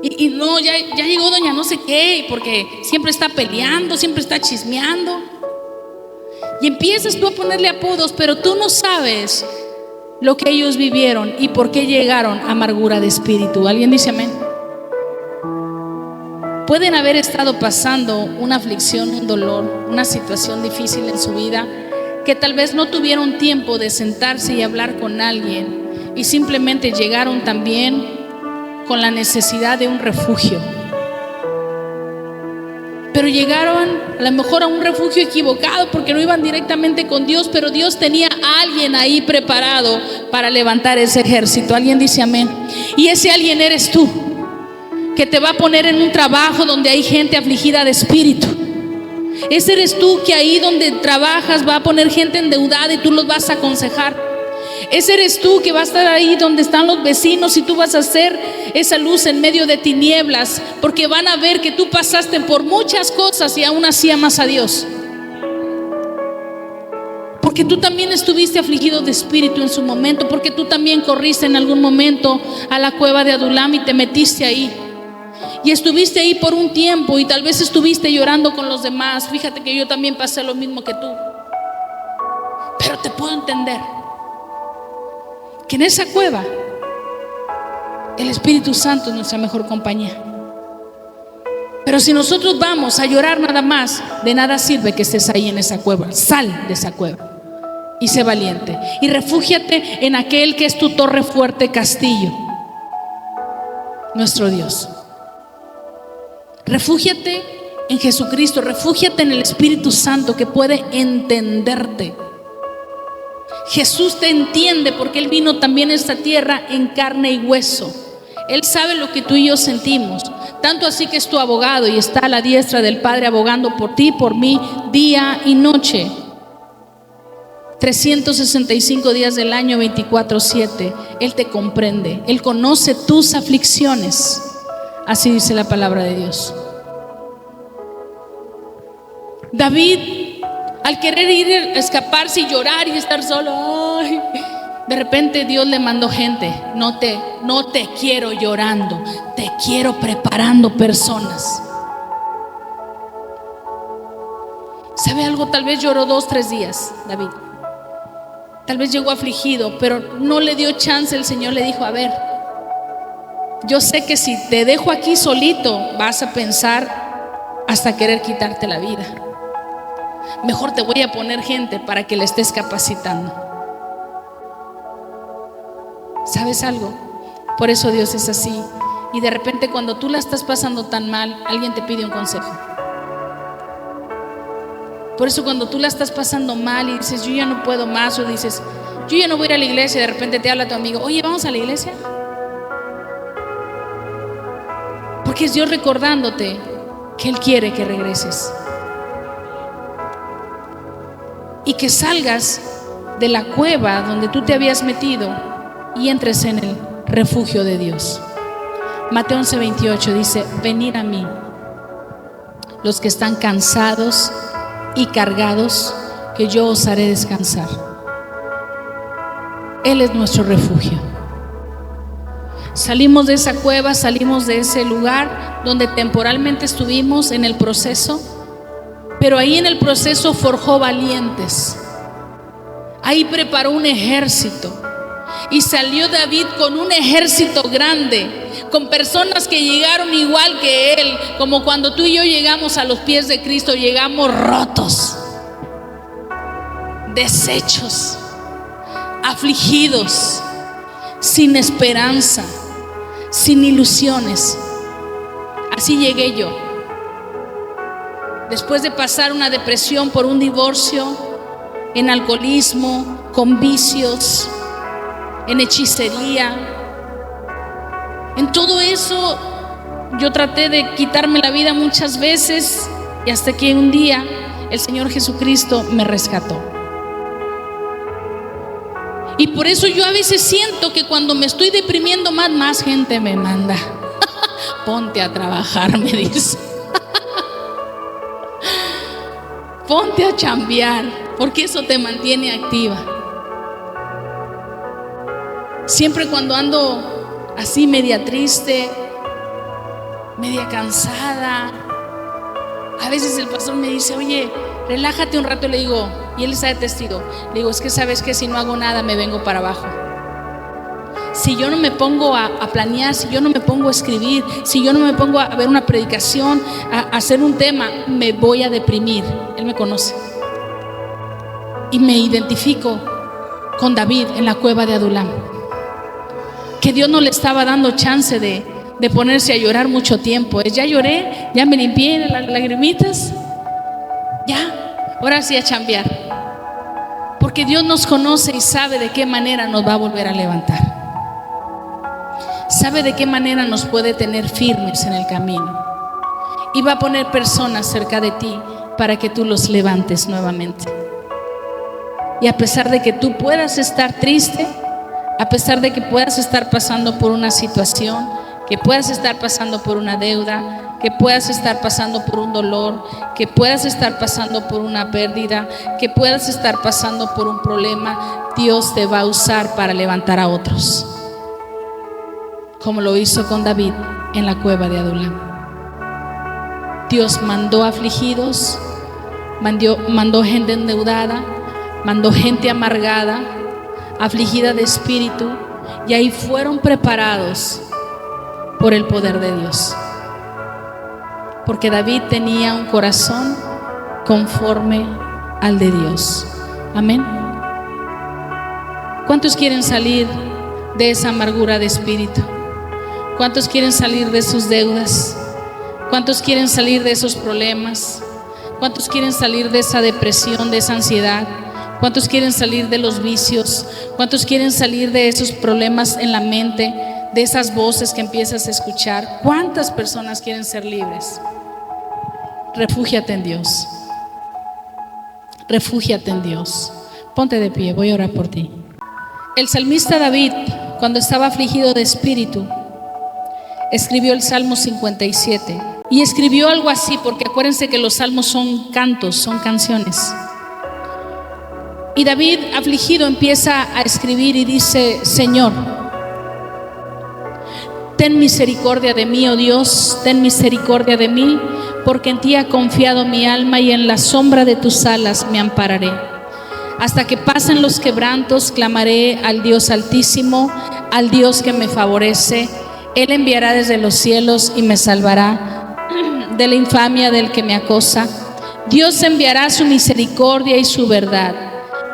Y no, ya llegó doña no sé qué, porque siempre está peleando, siempre está chismeando. Y empiezas tú a ponerle apodos, pero tú no sabes lo que ellos vivieron y por qué llegaron a amargura de espíritu. ¿Alguien dice amén? Pueden haber estado pasando una aflicción, un dolor, una situación difícil en su vida, que tal vez no tuvieron tiempo de sentarse y hablar con alguien, y simplemente llegaron también con la necesidad de un refugio. Pero llegaron a lo mejor a un refugio equivocado, porque no iban directamente con Dios, pero Dios tenía a alguien ahí preparado para levantar ese ejército. Alguien dice amén. Y ese alguien eres tú, que te va a poner en un trabajo donde hay gente afligida de espíritu. Ese eres tú, que ahí donde trabajas va a poner gente endeudada y tú los vas a aconsejar. Ese eres tú, que va a estar ahí donde están los vecinos y tú vas a ser esa luz en medio de tinieblas, porque van a ver que tú pasaste por muchas cosas y aún así amas a Dios. Porque tú también estuviste afligido de espíritu en su momento, porque tú también corriste en algún momento a la cueva de Adulam y te metiste ahí. Y estuviste ahí por un tiempo y tal vez estuviste llorando con los demás. Fíjate que yo también pasé lo mismo que tú. Pero te puedo entender que en esa cueva el Espíritu Santo es nuestra mejor compañía. Pero si nosotros vamos a llorar nada más, de nada sirve que estés ahí en esa cueva. Sal de esa cueva y sé valiente y refúgiate en aquel que es tu torre fuerte, castillo, nuestro Dios. Refúgiate en Jesucristo, refúgiate en el Espíritu Santo, que puede entenderte. Jesús te entiende porque Él vino también a esta tierra en carne y hueso. Él sabe lo que tú y yo sentimos, tanto así que es tu abogado y está a la diestra del Padre abogando por ti, por mí, día y noche. 365 días del año, 24/7. Él te comprende, Él conoce tus aflicciones. Así dice la palabra de Dios. David, al querer ir a escaparse y llorar y estar solo, de repente Dios le mandó gente. No te quiero llorando, te quiero preparando personas. ¿Sabe algo? Tal vez lloró 2-3 días David. Tal vez llegó afligido, pero no le dio chance. El Señor le dijo: a ver, yo sé que si te dejo aquí solito vas a pensar hasta querer quitarte la vida. Mejor te voy a poner gente para que le estés capacitando. ¿Sabes algo? Por eso Dios es así. Y de repente cuando tú la estás pasando tan mal, alguien te pide un consejo. Por eso cuando tú la estás pasando mal y dices: yo ya no puedo más, o dices: yo ya no voy a ir a la iglesia, y de repente te habla tu amigo: oye, ¿vamos a la iglesia? Porque es Dios recordándote que Él quiere que regreses y que salgas de la cueva donde tú te habías metido y entres en el refugio de Dios. Mateo 11:28 dice: venid a mí los que están cansados y cargados, que yo os haré descansar. Él es nuestro refugio. Salimos de esa cueva, salimos de ese lugar donde temporalmente estuvimos en el proceso, pero ahí en el proceso forjó valientes. Ahí preparó un ejército y salió David con un ejército grande, con personas que llegaron igual que él, como cuando tú y yo llegamos a los pies de Cristo. Llegamos rotos, deshechos, afligidos, sin esperanza, sin ilusiones. Así llegué yo. Después de pasar una depresión por un divorcio, en alcoholismo, con vicios, en hechicería, en todo eso, yo traté de quitarme la vida muchas veces, y hasta que un día el Señor Jesucristo me rescató. Y por eso yo a veces siento que cuando me estoy deprimiendo más gente me manda: ponte a trabajar, me dice. Ponte a chambear, porque eso te mantiene activa. Siempre cuando ando así media triste, media cansada, a veces el pastor me dice: oye, relájate un rato. Le digo, y él está de testigo, le digo: es que sabes que si no hago nada me vengo para abajo. Si yo no me pongo a planear, si yo no me pongo a escribir, si yo no me pongo a ver una predicación, a hacer un tema, me voy a deprimir. Él me conoce. Y me identifico con David en la cueva de Adulam, que Dios no le estaba dando chance de ponerse a llorar mucho tiempo. Ya lloré, ya me limpié las lagrimitas, ya, ahora sí a chambear. Porque Dios nos conoce y sabe de qué manera nos va a volver a levantar. Sabe de qué manera nos puede tener firmes en el camino. Y va a poner personas cerca de ti para que tú los levantes nuevamente. Y a pesar de que tú puedas estar triste, a pesar de que puedas estar pasando por una situación, que puedas estar pasando por una deuda, que puedas estar pasando por un dolor, que puedas estar pasando por una pérdida, que puedas estar pasando por un problema, Dios te va a usar para levantar a otros, como lo hizo con David en la cueva de Adulam. Dios mandó afligidos, mandó gente endeudada, mandó gente amargada, afligida de espíritu, y ahí fueron preparados por el poder de Dios, porque David tenía un corazón conforme al de Dios. Amén. ¿Cuántos quieren salir de esa amargura de espíritu? ¿Cuántos quieren salir de sus deudas? ¿Cuántos quieren salir de esos problemas? ¿Cuántos quieren salir de esa depresión, de esa ansiedad? ¿Cuántos quieren salir de los vicios? ¿Cuántos quieren salir de esos problemas en la mente, de esas voces que empiezas a escuchar? ¿Cuántas personas quieren ser libres? Refúgiate en Dios. Refúgiate en Dios. Ponte de pie, voy a orar por ti. El salmista David, cuando estaba afligido de espíritu, escribió el Salmo 57. Y escribió algo así, porque acuérdense que los salmos son cantos, son canciones. Y David, afligido, empieza a escribir y dice: Señor, ten misericordia de mí, oh Dios, ten misericordia de mí, porque en ti ha confiado mi alma y en la sombra de tus alas me ampararé. Hasta que pasen los quebrantos, clamaré al Dios Altísimo, al Dios que me favorece. Él enviará desde los cielos y me salvará de la infamia del que me acosa. Dios enviará su misericordia y su verdad.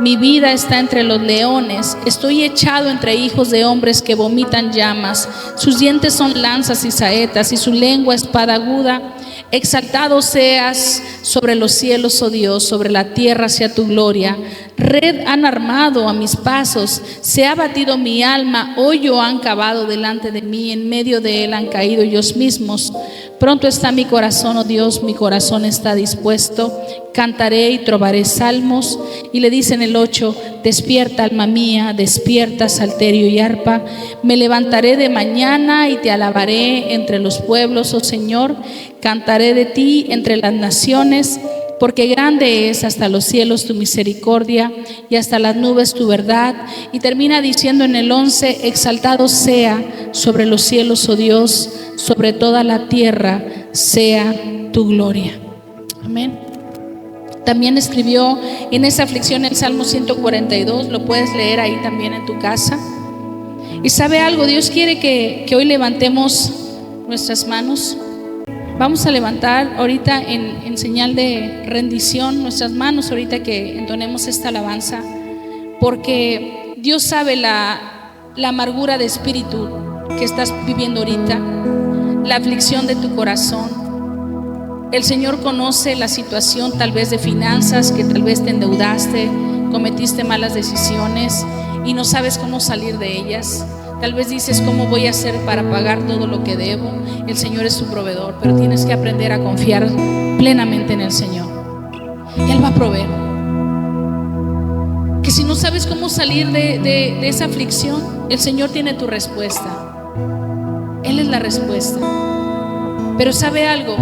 Mi vida está entre los leones, estoy echado entre hijos de hombres que vomitan llamas. Sus dientes son lanzas y saetas, y su lengua espada aguda. Exaltado seas sobre los cielos, oh Dios, sobre la tierra sea tu gloria. Red han armado a mis pasos, se ha batido mi alma, hoyo han cavado delante de mí, en medio de él han caído ellos mismos. Pronto está mi corazón, oh Dios, mi corazón está dispuesto. Cantaré y trovaré salmos. Y le dice en el 8: despierta, alma mía, despierta, salterio y arpa. Me levantaré de mañana y te alabaré entre los pueblos, oh Señor. Cantaré de ti entre las naciones, porque grande es hasta los cielos tu misericordia y hasta las nubes tu verdad. Y termina diciendo en el 11: exaltado sea sobre los cielos, oh Dios, sobre toda la tierra sea tu gloria. Amén. También escribió en esa aflicción el Salmo 142, lo puedes leer ahí también en tu casa. Y sabe algo, Dios quiere que hoy levantemos nuestras manos. Vamos a levantar ahorita en señal de rendición nuestras manos ahorita que entonemos esta alabanza, porque Dios sabe la amargura de espíritu que estás viviendo ahorita, la aflicción de tu corazón. El Señor conoce la situación tal vez de finanzas, que tal vez te endeudaste, cometiste malas decisiones y no sabes cómo salir de ellas. Tal vez dices: ¿cómo voy a hacer para pagar todo lo que debo? El Señor es tu proveedor, pero tienes que aprender a confiar plenamente en el Señor. Él va a proveer. Que si no sabes cómo salir de esa aflicción, el Señor tiene tu respuesta. Él es la respuesta. Pero ¿sabe algo?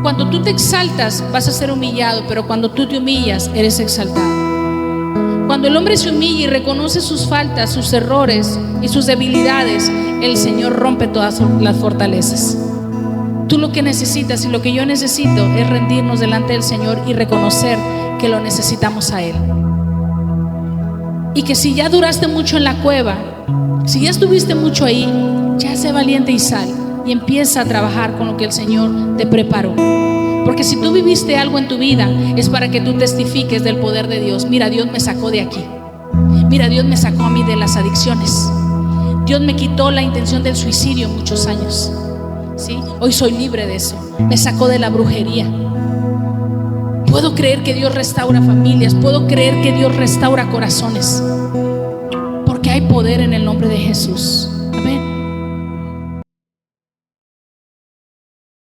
Cuando tú te exaltas vas a ser humillado, pero cuando tú te humillas eres exaltado. Cuando el hombre se humilla y reconoce sus faltas, sus errores y sus debilidades, el Señor rompe todas las fortalezas. Tú lo que necesitas y lo que yo necesito es rendirnos delante del Señor y reconocer que lo necesitamos a Él. Y que si ya duraste mucho en la cueva, si ya estuviste mucho ahí, ya sé valiente y sal y empieza a trabajar con lo que el Señor te preparó. Porque si tú viviste algo en tu vida, es para que tú testifiques del poder de Dios. Mira, Dios me sacó de aquí. Mira, Dios me sacó a mí de las adicciones. Dios me quitó la intención del suicidio muchos años. ¿Sí? Hoy soy libre de eso. Me sacó de la brujería. Puedo creer que Dios restaura familias. Puedo creer que Dios restaura corazones. Porque hay poder en el nombre de Jesús.